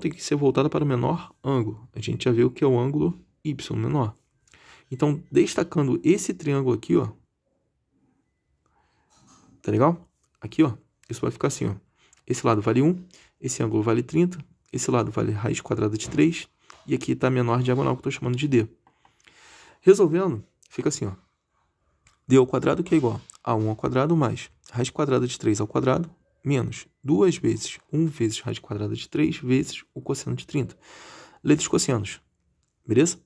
tem que ser voltada para o menor ângulo. A gente já viu que é o ângulo y menor. Então, destacando esse triângulo aqui, ó. Tá legal? Aqui, ó. Isso vai ficar assim, ó. Esse lado vale 1, esse ângulo vale 30, esse lado vale raiz quadrada de 3, e aqui está a menor diagonal que eu estou chamando de d. Resolvendo, fica assim, ó. d ao quadrado que é igual a 1 ao quadrado mais raiz quadrada de 3 ao quadrado menos 2 vezes 1 vezes raiz quadrada de 3 vezes o cosseno de 30. Lei dos cossenos. Beleza?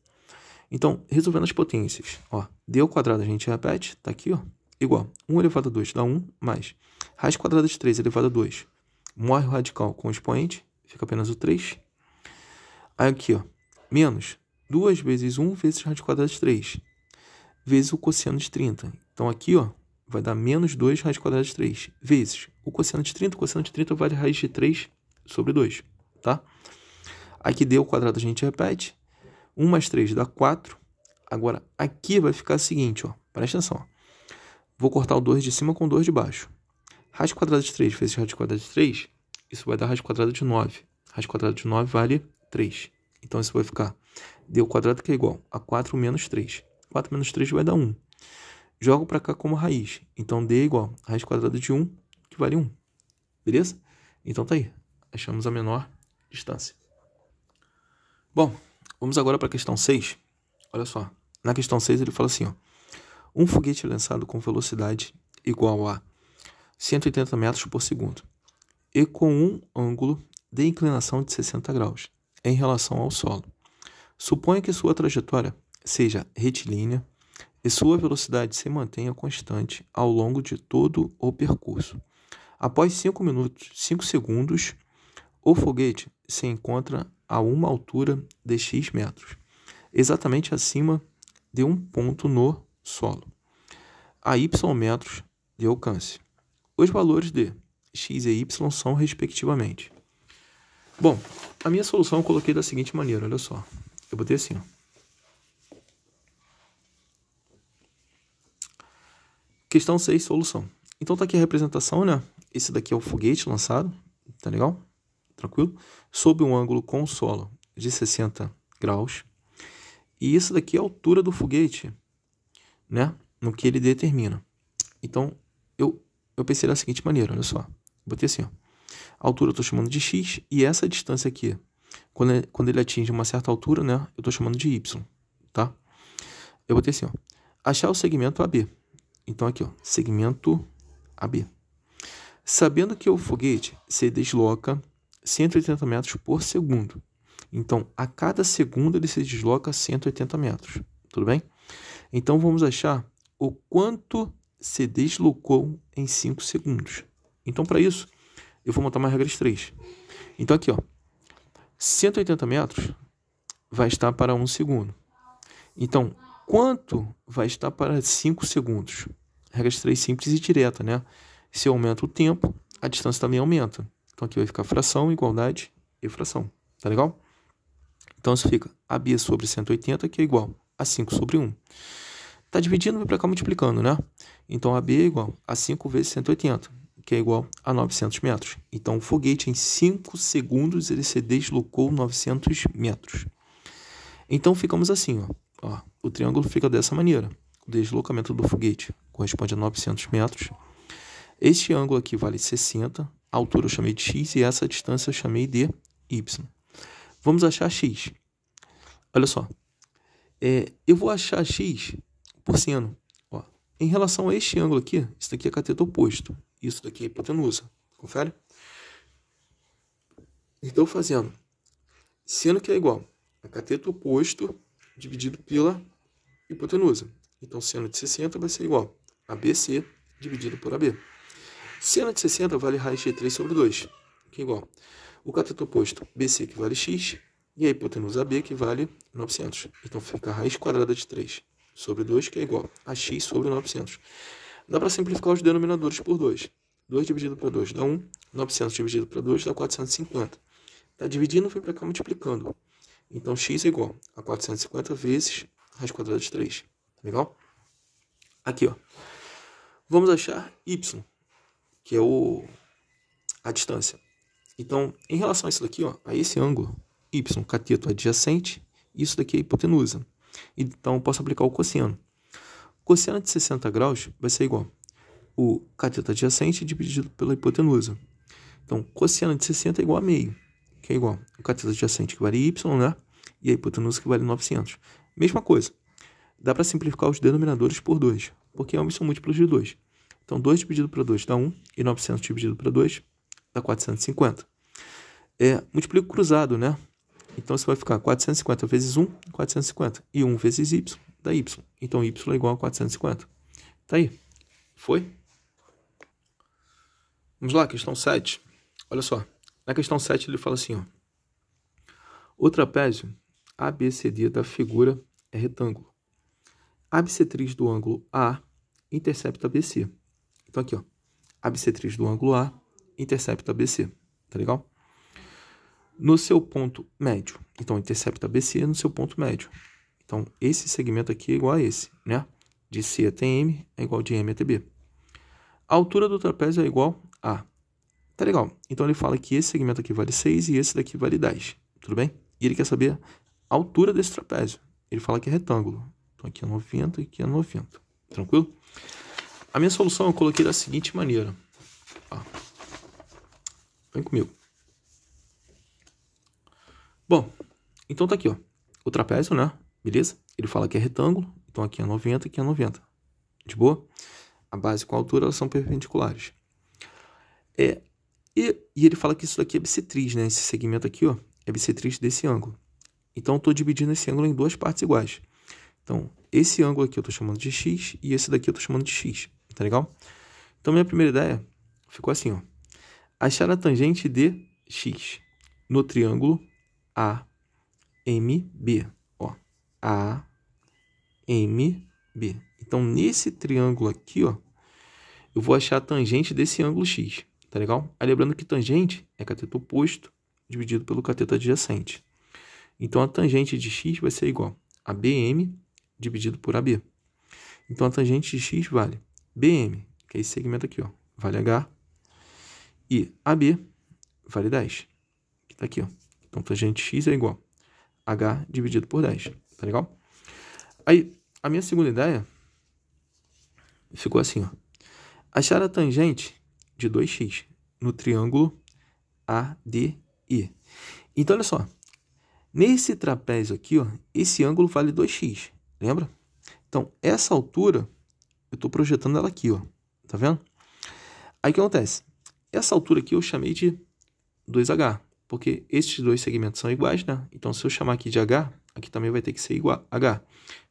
Então, resolvendo as potências, ó, d ao quadrado a gente repete, tá aqui, ó, igual 1 elevado a 2 dá 1 mais raiz quadrada de 3 elevado a 2. Morre o radical com o expoente, fica apenas o 3. Aí aqui, ó, menos 2 vezes 1 vezes raiz quadrada de 3 vezes o cosseno de 30. Então, aqui, ó, vai dar menos 2 raiz quadrada de 3 vezes o cosseno de 30. O cosseno de 30 vale raiz de 3 sobre 2, tá? Aqui d ao quadrado a gente repete. 1 mais 3 dá 4. Agora, aqui vai ficar o seguinte, ó, presta atenção. Vou cortar o 2 de cima com o 2 de baixo. Raiz quadrada de 3 vezes raiz quadrada de 3, isso vai dar raiz quadrada de 9. Raiz quadrada de 9 vale 3. Então, isso vai ficar d ao quadrado que é igual a 4 menos 3. 4 menos 3 vai dar 1. Jogo para cá como raiz. Então, d é igual a raiz quadrada de 1, que vale 1. Beleza? Então, tá aí. Achamos a menor distância. Bom, vamos agora para a questão 6. Olha só. Na questão 6, ele fala assim, ó. Um foguete lançado com velocidade igual a 180 metros por segundo e com um ângulo de inclinação de 60 graus em relação ao solo. Suponha que sua trajetória seja retilínea e sua velocidade se mantenha constante ao longo de todo o percurso. Após 5 segundos, o foguete se encontra a uma altura de x metros, exatamente acima de um ponto no solo, a y metros de alcance. Os valores de x e y são respectivamente. Bom, a minha solução eu coloquei da seguinte maneira, olha só. Eu botei assim, ó. Questão 6, solução. Então tá aqui a representação, né? Esse daqui é o foguete lançado, tá legal? Tranquilo? Sob um ângulo com solo de 60 graus. E isso daqui é a altura do foguete, né? No que ele determina. Então, eu pensei da seguinte maneira, olha só. Botei assim, ó. A altura eu estou chamando de x, e essa distância aqui, quando ele atinge uma certa altura, né? Eu estou chamando de y, tá? Eu botei assim, ó. Achar o segmento AB. Então, aqui, ó. Segmento AB. Sabendo que o foguete se desloca 180 metros por segundo. Então, a cada segundo ele se desloca 180 metros. Tudo bem? Então, vamos achar o quanto se deslocou em 5 segundos. Então, para isso, eu vou montar uma regra de 3. Então, aqui, ó. 180 metros vai estar para 1 segundo. Então, quanto vai estar para 5 segundos? Regra de 3 simples e direta, né? Se eu aumento o tempo, a distância também aumenta. Então, aqui vai ficar fração, igualdade e fração. Tá legal? Então, isso fica AB sobre 180, que é igual a 5 sobre 1. Tá dividindo, vai para cá multiplicando, né? Então, AB é igual a 5 vezes 180, que é igual a 900 metros. Então, o foguete, em 5 segundos, ele se deslocou 900 metros. Então, ficamos assim, ó. O triângulo fica dessa maneira. O deslocamento do foguete corresponde a 900 metros. Este ângulo aqui vale 60. A altura eu chamei de x e essa distância eu chamei de y. Vamos achar x. Olha só. Eu vou achar x por seno. Ó. Em relação a este ângulo aqui, isso daqui é cateto oposto. Isso daqui é hipotenusa. Confere? Então, fazendo seno que é igual a cateto oposto dividido pela hipotenusa. Então, seno de 60 vai ser igual a BC dividido por AB. Seno de 60 vale raiz de 3 sobre 2, que é igual o cateto oposto BC, que vale x, e a hipotenusa AB, que vale 900. Então, fica a raiz quadrada de 3 sobre 2, que é igual a x sobre 900. Dá para simplificar os denominadores por 2. 2 dividido para 2 dá 1. 900 dividido para 2 dá 450. Está dividindo, vem para cá multiplicando. Então, x é igual a 450 vezes raiz quadrada de 3. Legal? Aqui, ó. Vamos achar y, que é a distância. Então, em relação a isso daqui, ó, a esse ângulo, y, cateto adjacente, isso daqui é hipotenusa. Então, eu posso aplicar o cosseno. Cosseno de 60 graus vai ser igual o cateto adjacente dividido pela hipotenusa. Então, cosseno de 60 é igual a meio, que é igual o cateto adjacente, que vale y, né? E a hipotenusa, que vale 900. Mesma coisa. Dá para simplificar os denominadores por 2, porque ambos são múltiplos de 2. Então, 2 dividido por 2 dá 1, e 900 dividido por 2 dá 450. Multiplico cruzado, né? Então, você vai ficar 450 vezes 1, 450. E 1 vezes y dá y. Então, y é igual a 450. Tá aí. Foi? Vamos lá, questão 7. Olha só. Na questão 7, ele fala assim, ó. O trapézio ABCD da figura é retângulo. A bissetriz do ângulo A intercepta BC. Então, aqui, ó. A bissetriz do ângulo A intercepta BC. Tá legal? No seu ponto médio. Então, intercepta BC no seu ponto médio. Então, esse segmento aqui é igual a esse, né? De C até M é igual de M até B. A altura do trapézio é igual a... Tá legal? Então, ele fala que esse segmento aqui vale 6 e esse daqui vale 10. Tudo bem? E ele quer saber a altura desse trapézio. Ele fala que é retângulo. Então, aqui é 90 e aqui é 90. Tranquilo? A minha solução eu coloquei da seguinte maneira. Ó. Vem comigo. Bom, então tá aqui, ó. O trapézio, né? Beleza? Ele fala que é retângulo. Então, aqui é 90 e aqui é 90. De boa? A base com a altura, elas são perpendiculares. E ele fala que isso daqui é bissetriz, né? Esse segmento aqui, ó, é bissetriz desse ângulo. Então, eu estou dividindo esse ângulo em duas partes iguais. Então, esse ângulo aqui eu estou chamando de x e esse daqui eu estou chamando de x. Tá legal? Então, minha primeira ideia ficou assim, ó. Achar a tangente de x no triângulo AMB. Ó, AMB. Então, nesse triângulo aqui, ó, eu vou achar a tangente desse ângulo x. Tá legal? Aí, lembrando que tangente é cateto oposto dividido pelo cateto adjacente. Então, a tangente de x vai ser igual a BM dividido por AB. Então, a tangente de x vale BM, que é esse segmento aqui, ó, vale H, e AB vale 10, que tá aqui, ó. Então, tangente x é igual a H dividido por 10, tá legal? Aí, a minha segunda ideia ficou assim, ó. Achar a tangente de 2x no triângulo ADE. Então, olha só. Nesse trapézio aqui, ó, esse ângulo vale 2x, lembra? Então, essa altura, eu estou projetando ela aqui, ó. Tá vendo? Aí, o que acontece? Essa altura aqui eu chamei de 2H, porque esses dois segmentos são iguais, né? Então, se eu chamar aqui de H, aqui também vai ter que ser igual a H.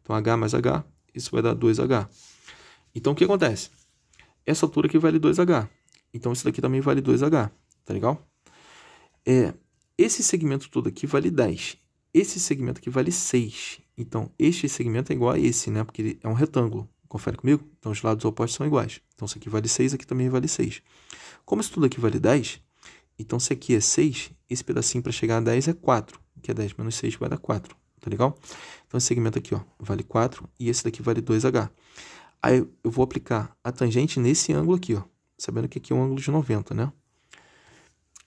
Então, H mais H, isso vai dar 2H. Então, o que acontece? Essa altura aqui vale 2H. Então, isso daqui também vale 2H. Tá legal? Esse segmento todo aqui vale 10. Esse segmento aqui vale 6. Então, este segmento é igual a esse, né? Porque ele é um retângulo. Confere comigo? Então, os lados opostos são iguais. Então, isso aqui vale 6, aqui também vale 6. Como isso tudo aqui vale 10, então, se aqui é 6, esse pedacinho para chegar a 10 é 4. Que é 10 menos 6 vai dar 4. Tá legal? Então, esse segmento aqui, ó, vale 4 e esse daqui vale 2H. Aí, eu vou aplicar a tangente nesse ângulo aqui, ó. Sabendo que aqui é um ângulo de 90, né?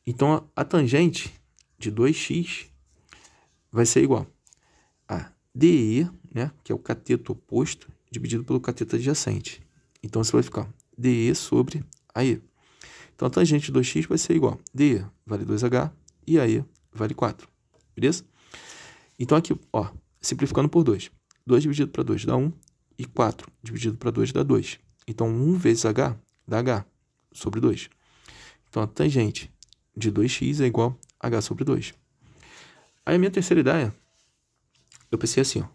Então, a tangente de 2x vai ser igual a DE, né, que é o cateto oposto, dividido pelo cateto adjacente. Então, isso vai ficar DE sobre AE. Então, a tangente de 2x vai ser igual a DE vale 2H e AE vale 4. Beleza? Então, aqui, ó, simplificando por 2. 2 dividido para 2 dá 1 e 4 dividido para 2 dá 2. Então, 1 vezes H dá H sobre 2. Então, a tangente de 2x é igual a H sobre 2. Aí, a minha terceira ideia, eu pensei assim, ó.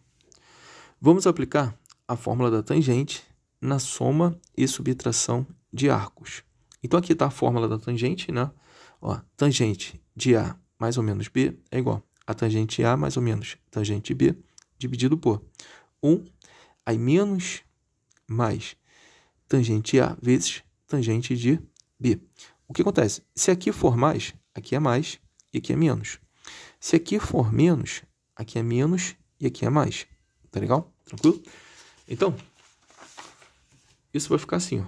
Vamos aplicar a fórmula da tangente na soma e subtração de arcos. Então, aqui está a fórmula da tangente, né? Ó, tangente de A mais ou menos B é igual a tangente de A mais ou menos tangente de B dividido por 1, aí menos mais tangente de A vezes tangente de B. O que acontece? Se aqui for mais, aqui é mais e aqui é menos. Se aqui for menos, aqui é menos e aqui é mais. Tá legal? Tranquilo? Então, isso vai ficar assim, ó.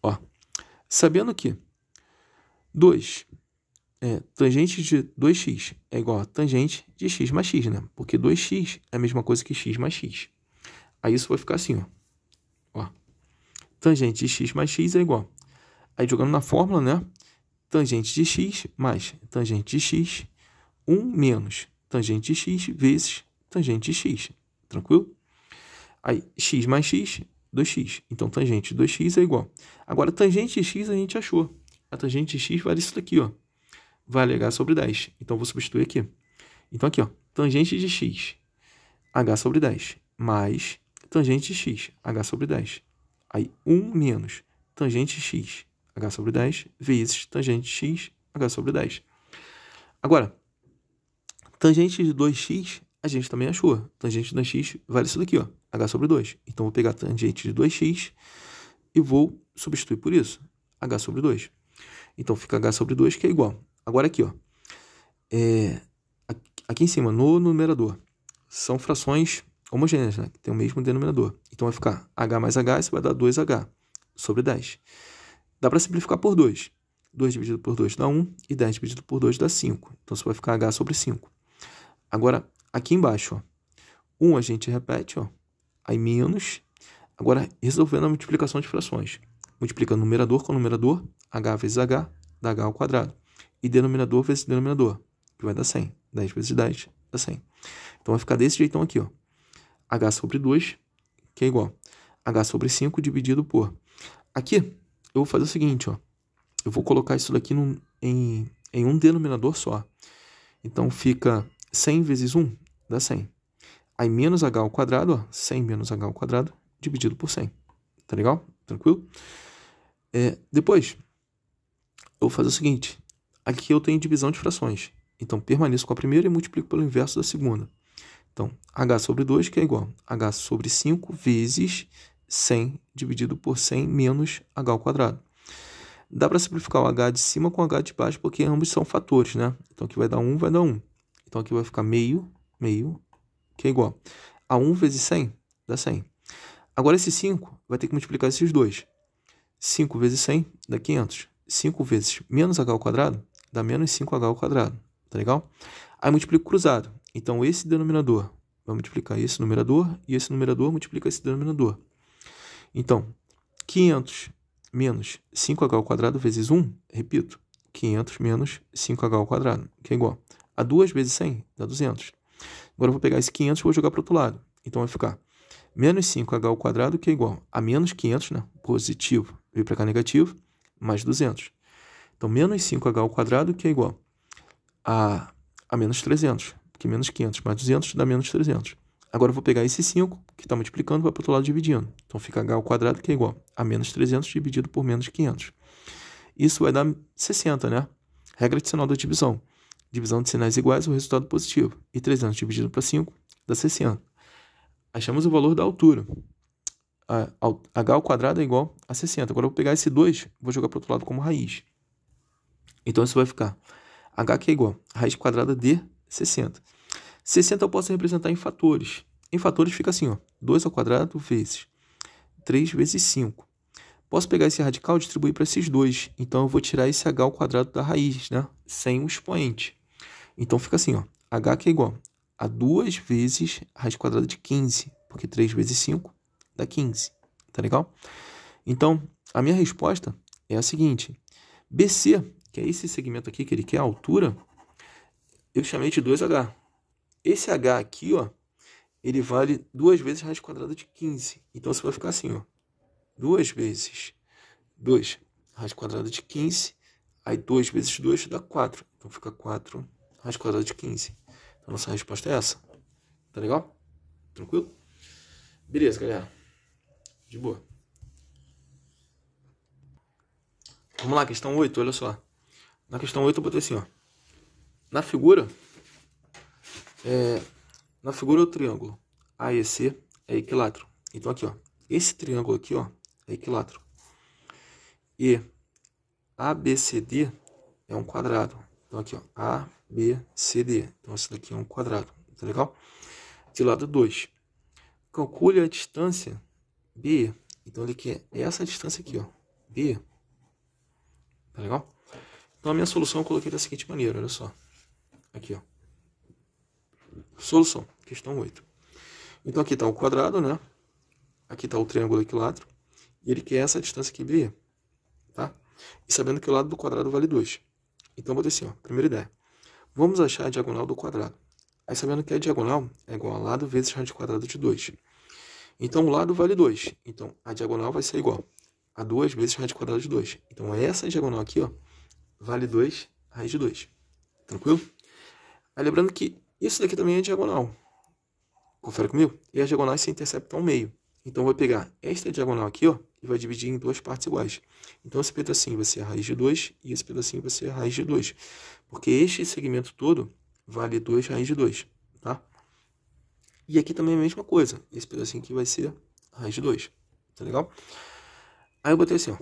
Ó, sabendo que tangente de 2x é igual a tangente de x mais x, né? Porque 2x é a mesma coisa que x mais x. Aí isso vai ficar assim, ó. Tangente de x mais x é igual. Aí jogando na fórmula, né? Tangente de x mais tangente de x, 1 menos tangente de x vezes tangente de x. Tranquilo? Aí, x mais x, 2x. Então, tangente de 2x é igual. Agora, tangente de x a gente achou. A tangente de x vale isso daqui, ó. Vale H sobre 10. Então, vou substituir aqui. Então, aqui, ó. Tangente de x, H sobre 10. Mais tangente de x, H sobre 10. Aí, 1 menos tangente de x, H sobre 10, vezes tangente de x, H sobre 10. Agora, tangente de 2x, a gente também achou. Tangente de 2x vale isso daqui, ó. H sobre 2. Então, vou pegar a tangente de 2x e vou substituir por isso. H sobre 2. Então, fica H sobre 2, que é igual. Agora, aqui, ó. Aqui em cima, no numerador, são frações homogêneas, né? Que tem o mesmo denominador. Então, vai ficar H mais H, isso vai dar 2H sobre 10. Dá para simplificar por 2. 2 dividido por 2 dá 1 e 10 dividido por 2 dá 5. Então, isso vai ficar H sobre 5. Agora, aqui embaixo, ó. 1 a gente repete, ó. Aí menos. Agora, resolvendo a multiplicação de frações. Multiplicando numerador com numerador, H vezes H, dá H ao quadrado. E denominador vezes denominador, que vai dar 100. 10 vezes 10 dá 100. Então, vai ficar desse jeitão aqui, ó. H sobre 2, que é igual a H sobre 5 dividido por... Aqui, eu vou fazer o seguinte, ó. Eu vou colocar isso daqui em um denominador só. Então, fica 100 vezes 1, dá 100. Aí, menos H ao quadrado, ó. 100 menos H ao quadrado, dividido por 100. Tá legal? Tranquilo? Depois, eu vou fazer o seguinte. Aqui eu tenho divisão de frações. Então, permaneço com a primeira e multiplico pelo inverso da segunda. Então, H sobre 2, que é igual a H sobre 5 vezes 100 dividido por 100 menos H ao quadrado. Dá para simplificar o H de cima com o H de baixo, porque ambos são fatores, né? Então, aqui vai dar 1, vai dar 1. Então, aqui vai ficar meio, que é igual a 1 vezes 100, dá 100. Agora esse 5 vai ter que multiplicar esses dois. 5 vezes 100 dá 500. 5 vezes menos h ao quadrado dá menos 5h ao quadrado. Tá legal? Aí multiplico cruzado. Então esse denominador vai multiplicar esse numerador e esse numerador multiplica esse denominador. Então, 500 menos 5h ao quadrado vezes 1, repito, 500 menos 5h ao quadrado, que é igual a 2 vezes 100, dá 200. Agora eu vou pegar esse 500 e vou jogar para o outro lado. Então vai ficar menos 5h ao quadrado, que é igual a menos 500, né? Positivo, veio para cá negativo, mais 200. Então, menos 5h ao quadrado, que é igual a menos 300, porque menos 500 mais 200 dá menos 300. Agora eu vou pegar esse 5, que está multiplicando, vai para o outro lado dividindo. Então fica h ao quadrado, que é igual a menos 300 dividido por menos 500. Isso vai dar 60, né? Regra adicional da divisão. Divisão de sinais iguais, o resultado positivo. E 300 dividido para 5 dá 60. Achamos o valor da altura. H ao quadrado é igual a 60. Agora eu vou pegar esse 2 e vou jogar para o outro lado como raiz. Então isso vai ficar h, que é igual a raiz quadrada de 60. 60 eu posso representar em fatores. Em fatores fica assim, ó, 2 ao quadrado vezes 3 vezes 5. Posso pegar esse radical e distribuir para esses dois. Então eu vou tirar esse h ao quadrado da raiz, né? Sem o expoente. Então fica assim, ó, h, que é igual a 2 vezes a raiz quadrada de 15, porque 3 vezes 5 dá 15. Tá legal? Então, a minha resposta é a seguinte. BC, que é esse segmento aqui que ele quer, a altura, eu chamei de 2h. Esse h aqui, ó, ele vale 2 vezes a raiz quadrada de 15. Então, você vai ficar assim, ó. 2 vezes 2 raiz quadrada de 15. Aí 2 vezes 2 dá 4. Então, fica 4 raiz quadrada de 15. Então, nossa resposta é essa. Tá legal? Tranquilo? Beleza, galera. De boa. Vamos lá, questão 8, olha só. Na questão 8 eu botei assim, ó. Na figura o triângulo AEC é equilátero. Então aqui, ó. Esse triângulo aqui, ó, é equilátero. E ABCD é um quadrado. Então aqui, ó, ABCD. Então esse daqui é um quadrado. Tá legal? De lado 2. Calcule a distância B. Então ele quer essa distância aqui, ó. B. Tá legal? Então a minha solução eu coloquei da seguinte maneira, olha só. Aqui, ó. Solução, questão 8. Então aqui está o quadrado, né? Aqui está o triângulo equilátero. E ele quer essa distância aqui, B. Tá? E sabendo que o lado do quadrado vale 2. Então eu botei assim, ó. Primeira ideia. Vamos achar a diagonal do quadrado. Aí sabendo que a diagonal é igual a lado vezes raiz quadrada de 2. Então o lado vale 2. Então a diagonal vai ser igual a 2 vezes raiz quadrada de 2. Então essa diagonal aqui, ó, vale 2 raiz de 2. Tranquilo? Aí lembrando que isso daqui também é diagonal. Confere comigo? E as diagonais se interceptam ao meio. Então, eu vou pegar esta diagonal aqui, ó, e vai dividir em duas partes iguais. Então, esse pedacinho vai ser a raiz de 2 e esse pedacinho vai ser a raiz de 2. Porque este segmento todo vale 2 raiz de 2, tá? E aqui também é a mesma coisa. Esse pedacinho aqui vai ser a raiz de 2. Tá legal? Aí eu botei assim, ó.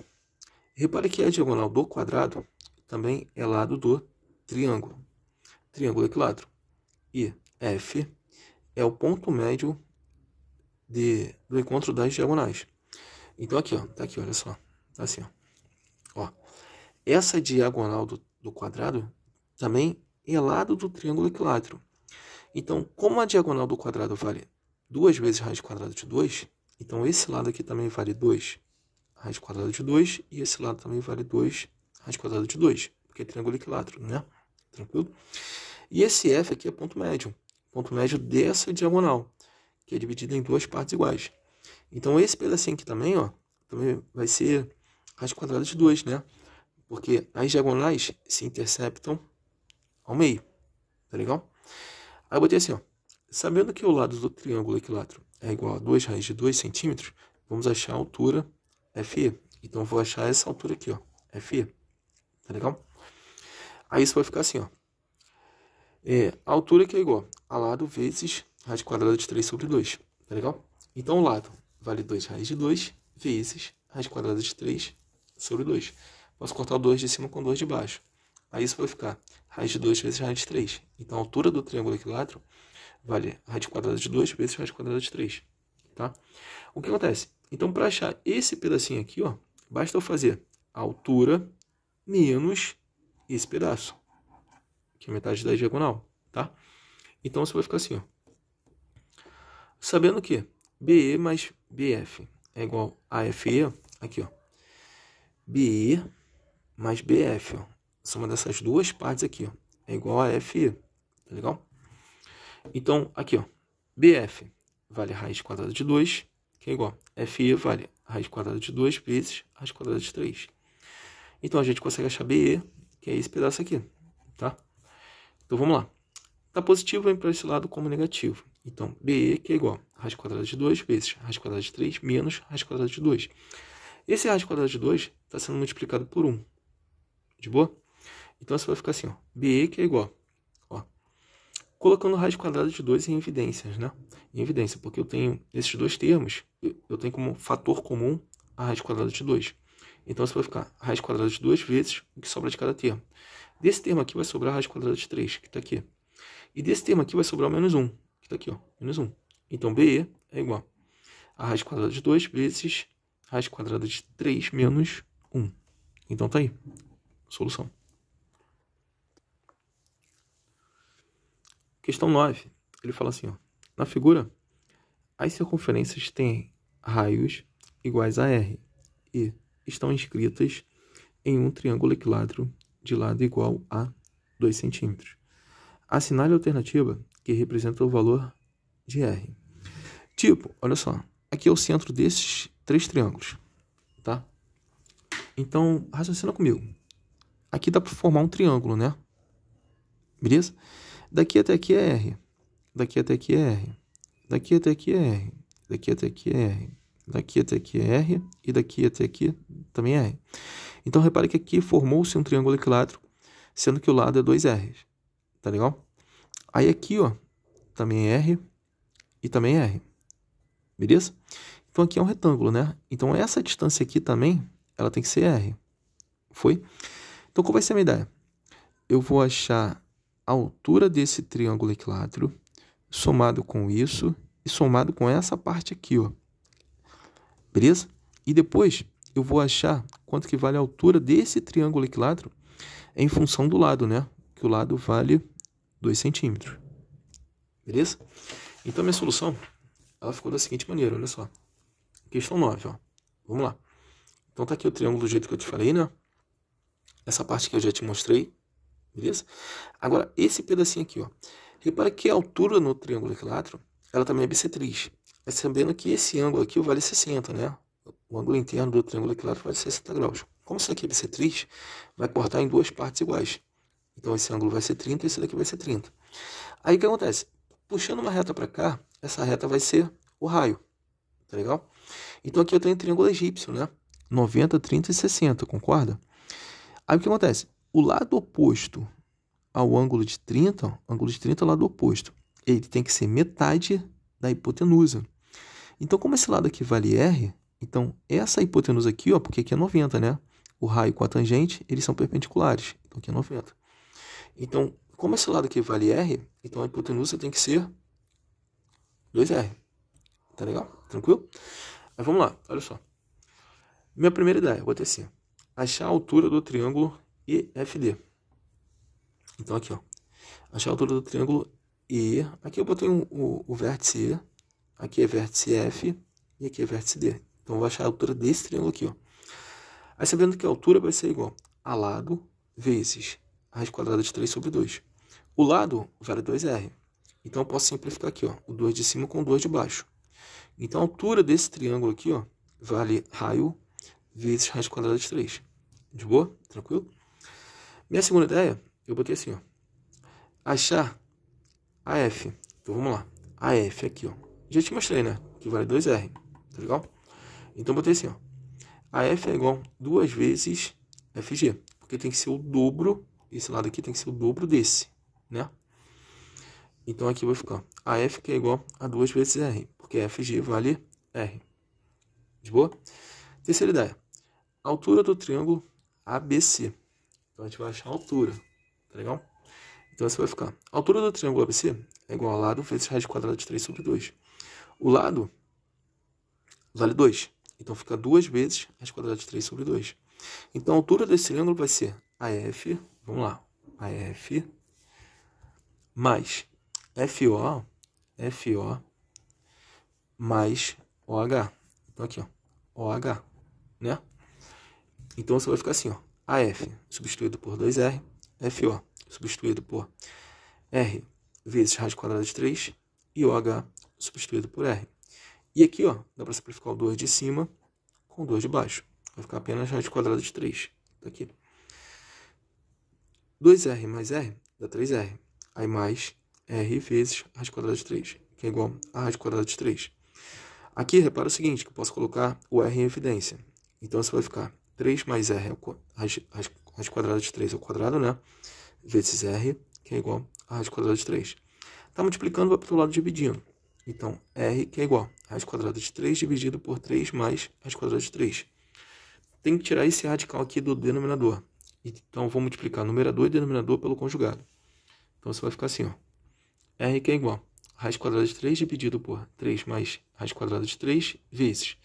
Repare que a diagonal do quadrado também é lado do triângulo. Triângulo equilátero. E F é o ponto médio do encontro das diagonais. Então aqui, ó, tá aqui, olha só. Tá assim, ó. Essa diagonal do quadrado também é lado do triângulo equilátero. Então, como a diagonal do quadrado vale 2 vezes raiz quadrada de 2, então esse lado aqui também vale 2 raiz quadrada de 2 e esse lado também vale 2 raiz quadrada de 2, porque é triângulo equilátero, né? Tranquilo? E esse F aqui é ponto médio dessa diagonal, que é dividida em duas partes iguais. Então, esse pedacinho aqui também, ó, também vai ser raiz quadrada de 2, né? Porque as diagonais se interceptam ao meio, tá legal? Aí eu botei assim, ó, sabendo que o lado do triângulo equilátero é igual a 2 raiz de 2 centímetros, vamos achar a altura FE. Então, eu vou achar essa altura aqui, ó, FE, tá legal? Aí isso vai ficar assim, ó. A altura que é igual a lado vezes raiz quadrada de 3 sobre 2, tá legal? Então, o lado vale 2 raiz de 2 vezes raiz quadrada de 3 sobre 2. Posso cortar o 2 de cima com o 2 de baixo. Aí isso vai ficar raiz de 2 vezes raiz de 3. Então, a altura do triângulo equilátero vale raiz quadrada de 2 vezes raiz quadrada de 3. tá? O que acontece? Então, para achar esse pedacinho aqui, ó, basta eu fazer a altura menos esse pedaço, que é metade da diagonal, tá? Então, você vai ficar assim, ó. Sabendo que BE mais BF é igual a FE, aqui, ó. BE mais BF, ó. Soma dessas duas partes aqui, ó, é igual a FE, tá legal? Então, aqui, ó, BF vale raiz quadrada de 2, que é igual a FE vale raiz quadrada de 2 vezes raiz quadrada de 3. Então, a gente consegue achar BE, que é esse pedaço aqui, tá? Então, vamos lá. Tá positivo, vem para esse lado como negativo. Então, BE, que é igual a raiz quadrada de 2 vezes raiz quadrada de 3 menos raiz quadrada de 2. Esse raiz quadrada de 2 está sendo multiplicado por 1. De boa? Então, você vai ficar assim, ó. BE, que é igual, ó, colocando raiz quadrada de 2 em evidências, né? Em evidência, porque eu tenho esses dois termos, eu tenho como fator comum a raiz quadrada de 2. Então, você vai ficar raiz quadrada de 2 vezes o que sobra de cada termo. Desse termo aqui vai sobrar a raiz quadrada de 3, que está aqui. E desse termo aqui vai sobrar o menos 1, que está aqui, ó, menos 1. Então, BE é igual a raiz quadrada de 2 vezes raiz quadrada de 3 menos 1. Então, tá aí. Solução. Questão 9. Ele fala assim, ó. Na figura, as circunferências têm raios iguais a R e estão inscritas em um triângulo equilátero de lado igual a 2 centímetros. Assinale a alternativa que representa o valor de R. Tipo, olha só. Aqui é o centro desses 3 triângulos, tá? Então, raciocina comigo. Aqui dá para formar um triângulo, né? Beleza? Daqui até aqui é R. Daqui até aqui é R. Daqui até aqui é R. Daqui até aqui é R. Daqui até aqui é R. E daqui até aqui também é R. Então, repare que aqui formou-se um triângulo equilátero, sendo que o lado é 2 R's. Tá legal? Aí aqui, ó, também é R e também é R. Beleza? Então, aqui é um retângulo, né? Então, essa distância aqui também, ela tem que ser R. Foi? Então, qual vai ser a minha ideia? Eu vou achar a altura desse triângulo equilátero somado com isso e somado com essa parte aqui, ó. Beleza? E depois eu vou achar quanto que vale a altura desse triângulo equilátero em função do lado, né? Que o lado vale 2 centímetros. Beleza? Então, minha solução, ela ficou da seguinte maneira, olha só. Questão 9, ó. Vamos lá. Então, tá aqui o triângulo do jeito que eu te falei, né? Essa parte que eu já te mostrei. Beleza? Agora, esse pedacinho aqui, ó. Repara que a altura no triângulo equilátero, ela também é bissetriz. Mas sabendo que esse ângulo aqui vale 60, né? O ângulo interno do triângulo equilátero vale 60 graus. Como isso aqui é bissetriz, vai cortar em duas partes iguais. Então, esse ângulo vai ser 30 e esse daqui vai ser 30. Aí, o que acontece? Puxando uma reta para cá, essa reta vai ser o raio. Tá legal? Então, aqui eu tenho um triângulo egípcio, né? 90, 30 e 60, concorda? Aí, o que acontece? O lado oposto ao ângulo de 30, ângulo de 30 é o lado oposto. Ele tem que ser metade da hipotenusa. Então, como esse lado aqui vale R, então essa hipotenusa aqui, ó, porque aqui é 90, né? O raio com a tangente, eles são perpendiculares. Então, aqui é 90. Então, como esse lado aqui vale R, então a hipotenusa tem que ser 2R. Tá legal? Tranquilo? Mas vamos lá, olha só. Minha primeira ideia, eu botei assim, achar a altura do triângulo EFD. Então, aqui, ó. Achar a altura do triângulo E. Aqui eu botei o vértice E. Aqui é vértice F. E aqui é vértice D. Então, eu vou achar a altura desse triângulo aqui, ó. Aí, sabendo que a altura vai ser igual a lado vezes a raiz quadrada de 3 sobre 2. O lado vale 2R. Então, eu posso simplificar aqui, ó. O 2 de cima com o 2 de baixo. Então, a altura desse triângulo aqui, ó, vale raio vezes raiz quadrada de 3. De boa? Tranquilo? Minha segunda ideia, eu botei assim, ó. Achar a F. Então, vamos lá. A F aqui, ó. Já te mostrei, né? Que vale 2R. Tá legal? Então, eu botei assim, ó. A F é igual a 2 vezes FG. Porque tem que ser o dobro. Esse lado aqui tem que ser o dobro desse, né? Então, aqui vai ficar a F que é igual a 2 vezes R. Porque FG vale R. De boa? Terceira ideia. A altura do triângulo ABC. Então, a gente vai achar a altura. Tá legal? Então, você vai ficar. A altura do triângulo ABC é igual a lado vezes raiz quadrada de 3 sobre 2. O lado vale 2. Então, fica 2 vezes raiz quadrada de 3 sobre 2. Então, a altura desse cilindro vai ser AF, vamos lá, AF, mais FO mais OH. Então, aqui, ó, OH, né? Então, você vai ficar assim, ó, AF substituído por 2R, FO substituído por R vezes raiz quadrada de 3 e OH substituído por R. E aqui, ó, dá para simplificar o 2 de cima com o 2 de baixo. Vai ficar apenas raiz quadrada de 3. Tá aqui. 2R mais R dá 3R. Aí mais R vezes raiz quadrada de 3, que é igual a raiz quadrada de 3. Aqui, repara o seguinte, que eu posso colocar o R em evidência. Então, isso vai ficar 3 mais R, raiz quadrada de 3 ao quadrado, né? Vezes R, que é igual a raiz quadrada de 3. Está multiplicando, vai para o lado dividindo. Então, R, que é igual a raiz quadrada de 3 dividido por 3 mais raiz quadrada de 3. Tem que tirar esse radical aqui do denominador. Então, vou multiplicar numerador e denominador pelo conjugado. Então, isso vai ficar assim, ó. R, que é igual a raiz quadrada de 3 dividido por 3 mais raiz quadrada de 3 vezes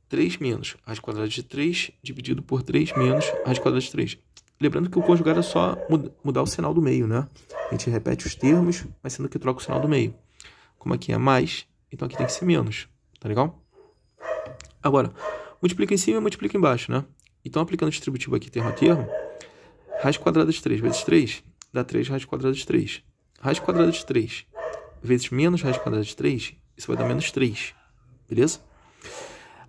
3 menos raiz quadrada de 3 dividido por 3 menos raiz quadrada de 3. Lembrando que o conjugado é só mudar o sinal do meio, né? A gente repete os termos, mas sendo que troca o sinal do meio. Como aqui é mais, então aqui tem que ser menos. Tá legal? Agora, multiplica em cima e multiplica embaixo, né? Então, aplicando o distributivo aqui termo a termo, raiz quadrada de 3 vezes 3 dá 3 raiz quadrada de 3. Raiz quadrada de 3 vezes menos raiz quadrada de 3, isso vai dar menos 3. Beleza?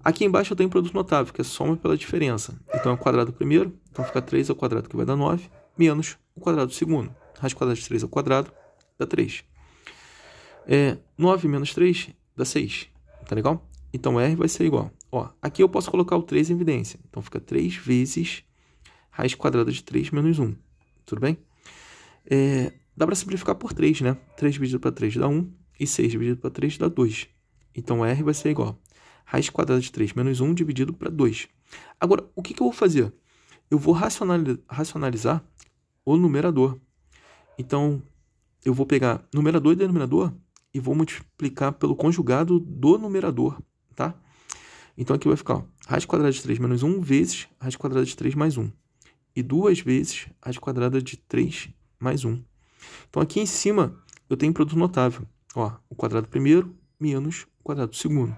Aqui embaixo eu tenho um produto notável, que é soma pela diferença. Então, é o quadrado primeiro, então fica 3 ao quadrado, que vai dar 9, menos o quadrado segundo. Raiz quadrada de 3 ao quadrado dá 3. 9 menos 3 dá 6. Tá legal? Então, R vai ser igual. Ó, aqui eu posso colocar o 3 em evidência. Então, fica 3 vezes raiz quadrada de 3 menos 1. Tudo bem? Dá para simplificar por 3, né? 3 dividido para 3 dá 1 e 6 dividido para 3 dá 2. Então, R vai ser igual a raiz quadrada de 3 menos 1 dividido para 2. Agora, o que eu vou fazer? Eu vou racionalizar o numerador. Então, eu vou pegar numerador e denominador e vou multiplicar pelo conjugado do numerador, tá? Então, aqui vai ficar, ó, raiz quadrada de 3 menos 1 vezes raiz quadrada de 3 mais 1. E 2 vezes raiz quadrada de 3 mais 1. Então, aqui em cima, eu tenho produto notável. Ó, o quadrado primeiro menos o quadrado segundo.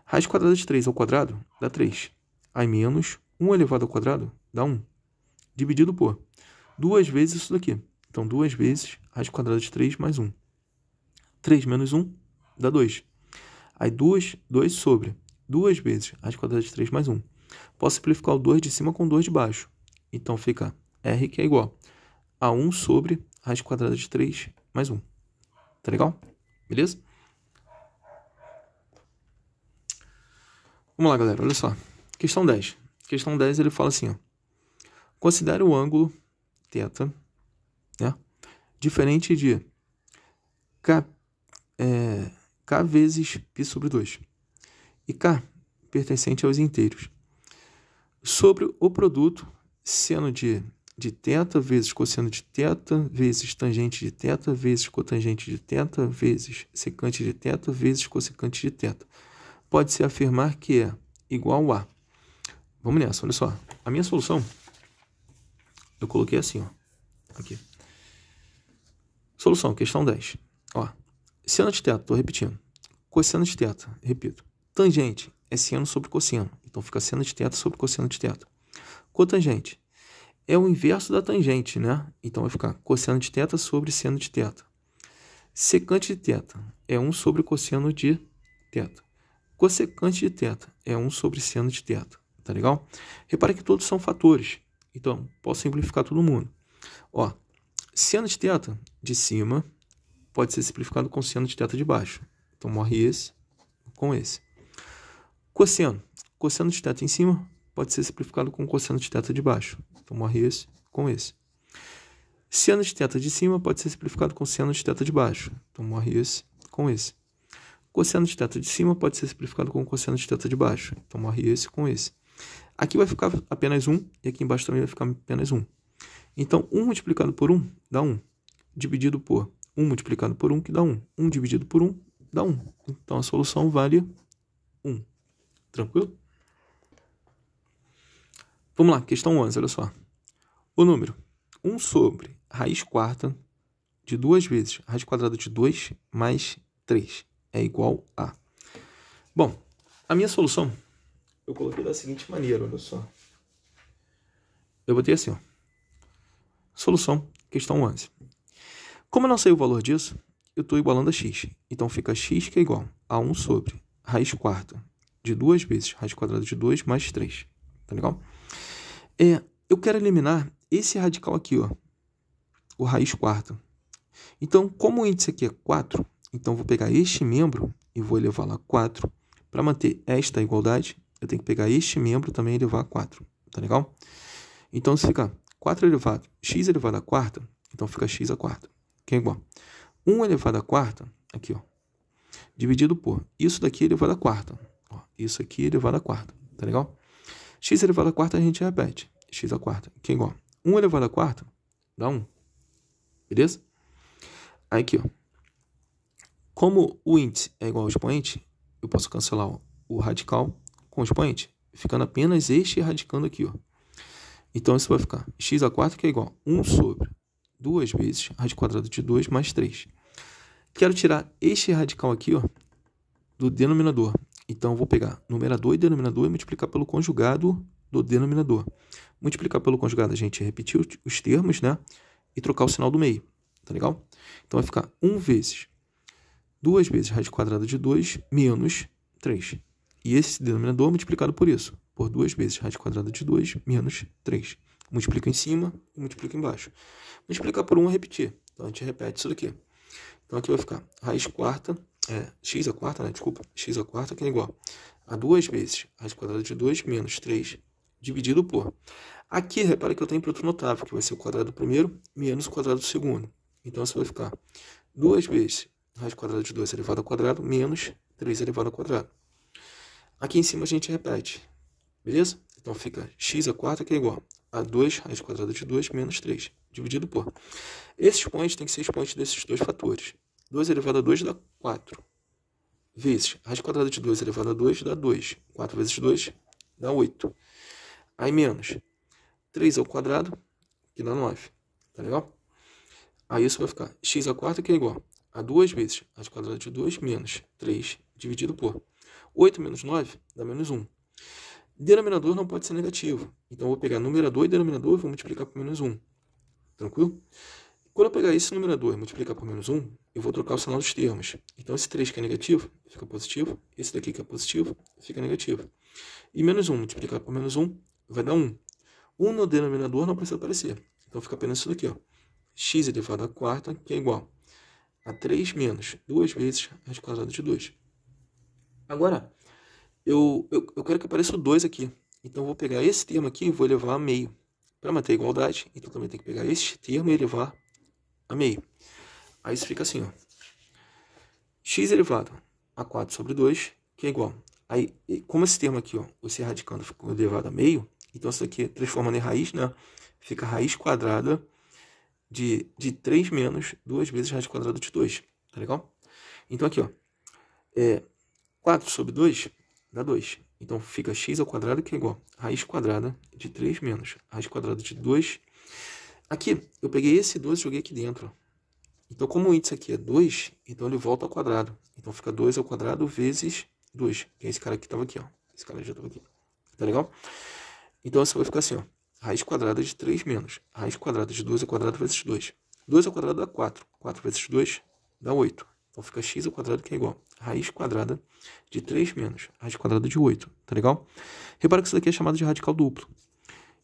Raiz quadrada de 3 ao quadrado dá 3. Aí menos 1 elevado ao quadrado dá 1. Dividido por 2 vezes isso daqui. Então, 2 vezes raiz quadrada de 3 mais 1. 3 menos 1 dá 2. Aí 2 sobre 2 vezes raiz quadrada de 3 mais 1. Posso simplificar o 2 de cima com o 2 de baixo. Então, fica R, que é igual a 1 sobre raiz quadrada de 3 mais 1. Tá legal? Beleza? Vamos lá, galera. Olha só. Questão 10. Questão 10, ele fala assim, ó. Considere o ângulo θ, né, diferente de K vezes π sobre 2. E K pertencente aos inteiros. Sobre o produto seno de θ vezes cosseno de θ vezes tangente de θ vezes cotangente de θ vezes secante de θ vezes cossecante de θ. Pode-se afirmar que é igual a... Vamos nessa, olha só. A minha solução, eu coloquei assim, ó. Aqui. Solução, questão 10. Ó, seno de θ, estou repetindo. Cosseno de θ, repito. Tangente é seno sobre cosseno. Então, fica seno de θ sobre cosseno de θ. Cotangente é o inverso da tangente, né? Então, vai ficar cosseno de θ sobre seno de θ. Secante de θ é 1 sobre cosseno de θ. Cossecante de θ é 1 sobre seno de θ. Tá legal? Repare que todos são fatores. Então, posso simplificar todo mundo. Ó, seno de θ de cima pode ser simplificado com seno de θ de baixo. Então, morre esse com esse. Cosseno. Cosseno de θ em cima pode ser simplificado com cosseno de θ de baixo. Então, morre esse com esse. Seno de θ de cima pode ser simplificado com seno de θ de baixo. Então, morre esse com esse. Cosseno de θ de cima pode ser simplificado com cosseno de θ de baixo. Então, morre esse com esse. Aqui vai ficar apenas 1 e aqui embaixo também vai ficar apenas 1. Então, 1 multiplicado por 1 dá 1. Dividido por 1 multiplicado por 1, que dá 1. 1 dividido por 1 dá 1. Então, a solução vale 1. Tranquilo? Vamos lá, questão 11, olha só. O número 1 sobre raiz quarta de 2 vezes raiz quadrada de 2 mais 3 é igual a... Bom, a minha solução eu coloquei da seguinte maneira, olha só. Eu botei assim, ó. Solução, questão 11. Como eu não sei o valor disso, eu estou igualando a x. Então fica x que é igual a 1 sobre raiz quarta de 2 vezes raiz quadrada de 2 mais 3. Tá legal? Eu quero eliminar esse radical aqui, ó. O raiz quarta. Então, como o índice aqui é 4, então eu vou pegar este membro e vou elevá-lo a 4. Para manter esta igualdade, eu tenho que pegar este membro também e elevar a 4. Tá legal? Então, se ficar 4 elevado, x elevado a quarta, então fica x a quarta, que é igual 1 elevado a quarta, aqui, ó, dividido por isso daqui elevado a quarta. Ó, isso aqui elevado a quarta, tá legal? X elevado a quarta a gente repete, x a quarta, que é igual 1 elevado a quarta, dá 1. Beleza? Aí aqui, ó. Como o índice é igual ao expoente, eu posso cancelar o radical com o expoente, ficando apenas este radicando aqui, ó. Então, isso vai ficar x a quarta, que é igual a 1 sobre 2 vezes raiz quadrada de 2 mais 3. Quero tirar este radical aqui, ó, do denominador. Então, eu vou pegar numerador e denominador e multiplicar pelo conjugado do denominador. Multiplicar pelo conjugado, a gente repetir os termos, né? E trocar o sinal do meio. Tá legal? Então, vai ficar 1 vezes 2 vezes raiz quadrada de 2 menos 3. E esse denominador multiplicado por isso, por 2 vezes raiz quadrada de 2 menos 3. Multiplico em cima e multiplico embaixo. Multiplicar por 1 é repetir. Então, a gente repete isso daqui. Então, aqui vai ficar raiz quarta, x a quarta, né? Desculpa, x a quarta, que é igual a 2 vezes raiz quadrada de 2 menos 3, dividido por... Aqui, repara que eu tenho produto notável, que vai ser o quadrado do primeiro menos o quadrado do segundo. Então, isso vai ficar 2 vezes raiz quadrada de 2 elevado ao quadrado menos 3 elevado ao quadrado. Aqui em cima a gente repete, beleza? Então fica x a quarta, que é igual a 2 raiz quadrada de 2 menos 3, dividido por... Esse expoente tem que ser expoente desses dois fatores. 2 elevado a 2 dá 4. Vezes raiz quadrada de 2 elevado a 2 dá 2. 4 vezes 2 dá 8. Aí menos 3 ao quadrado, que dá 9. Tá legal? Aí isso vai ficar x a quarta, que é igual a 2 vezes raiz quadrada de 2 menos 3, dividido por 8 menos 9 dá menos 1. Denominador não pode ser negativo. Então, eu vou pegar numerador e denominador e vou multiplicar por menos 1. Tranquilo? Quando eu pegar esse numerador e multiplicar por menos 1, eu vou trocar o sinal dos termos. Então, esse 3 que é negativo, fica positivo. Esse daqui que é positivo, fica negativo. E menos 1 multiplicado por menos 1 vai dar 1. 1 no denominador não precisa aparecer. Então, fica apenas isso daqui, ó. X elevado à quarta, que é igual a 3 menos 2 vezes raiz quadrada de 2. Agora, eu quero que apareça o 2 aqui. Então, eu vou pegar esse termo aqui e vou elevar a meio. Para manter a igualdade, então também tem que pegar este termo e elevar a meio. Aí isso fica assim, ó. X elevado a 4 sobre 2, que é igual. Aí, como esse termo aqui, ó, esse radicando ficou elevado a meio, então isso aqui, transformando em raiz, né? Fica raiz quadrada de 3 menos 2 vezes raiz quadrada de 2. Tá legal? Então, aqui, ó. 4 sobre 2 dá 2. Então, fica x ao quadrado, que é igual a raiz quadrada de 3 menos raiz quadrada de 2. Aqui, eu peguei esse 2 e joguei aqui dentro. Então, como o índice aqui é 2, então ele volta ao quadrado. Então, fica 2 ao quadrado vezes 2. Que é esse cara que estava aqui, ó. Esse cara já estava aqui. Tá legal? Então, isso vai ficar assim, ó. Raiz quadrada de 3 menos raiz quadrada de 2 ao quadrado vezes 2. 2 ao quadrado dá 4. 4 vezes 2 dá 8. Então, fica x ao quadrado, que é igual a raiz quadrada de 3 menos raiz quadrada de 8. Tá legal? Repara que isso daqui é chamado de radical duplo.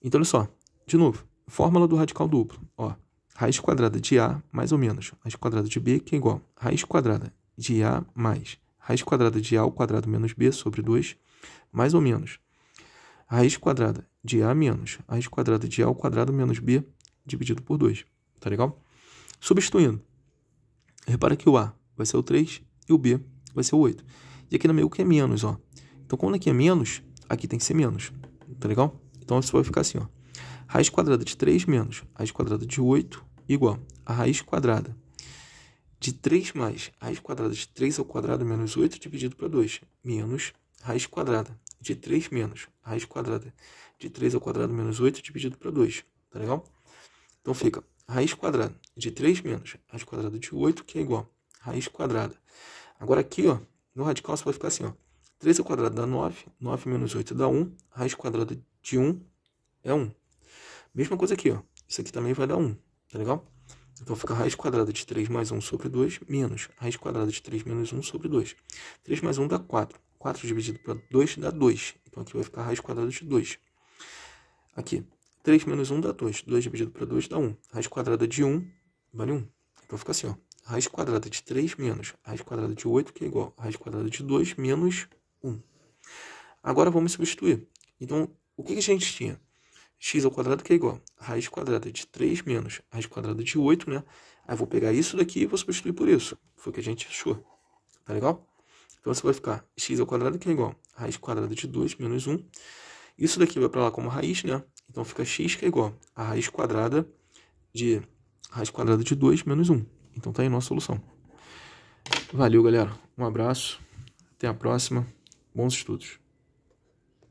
Então, olha só. De novo, fórmula do radical duplo. Ó, raiz quadrada de a mais ou menos raiz quadrada de b, que é igual a raiz quadrada de a mais raiz quadrada de a ao quadrado menos b sobre 2, mais ou menos raiz quadrada de a menos raiz quadrada de a ao quadrado menos b dividido por 2. Tá legal? Substituindo. Repara que o a vai ser o 3 e o b vai ser o 8. E aqui no meio que é menos, ó. Então, quando aqui é menos, aqui tem que ser menos. Tá legal? Então, isso vai ficar assim, ó. Raiz quadrada de 3 menos raiz quadrada de 8 igual a raiz quadrada de 3 mais raiz quadrada de 3 ao quadrado menos 8 dividido por 2 menos raiz quadrada de 3 menos raiz quadrada de 3 ao quadrado menos 8 dividido para 2. Tá legal? Então fica raiz quadrada de 3 menos raiz quadrada de 8, que é igual a raiz quadrada. Agora aqui, ó, no radical você vai ficar assim, ó. 3 ao quadrado dá 9, 9 menos 8 dá 1, raiz quadrada de 1 é 1. Mesma coisa aqui, ó. Isso aqui também vai dar 1, tá legal? Então fica raiz quadrada de 3 mais 1 sobre 2, menos raiz quadrada de 3 menos 1 sobre 2. 3 mais 1 dá 4. 4 dividido para 2 dá 2. Então aqui vai ficar raiz quadrada de 2. Aqui, 3 menos 1 dá 2. 2 dividido para 2 dá 1. Raiz quadrada de 1 vale 1. Então fica assim, ó. Raiz quadrada de 3 menos raiz quadrada de 8, que é igual a raiz quadrada de 2 menos 1. Agora vamos substituir. Então, o que a gente tinha? X ao quadrado, que é igual a raiz quadrada de 3 menos raiz quadrada de 8, né? Aí eu vou pegar isso daqui e vou substituir por isso. Foi o que a gente achou. Tá legal? Então, você vai ficar x ao quadrado, que é igual a raiz quadrada de 2 menos 1. Isso daqui vai para lá como raiz, né? Então, fica x, que é igual a raiz quadrada de 2 menos 1. Então, tá aí a nossa solução. Valeu, galera. Um abraço. Até a próxima. Bons estudos.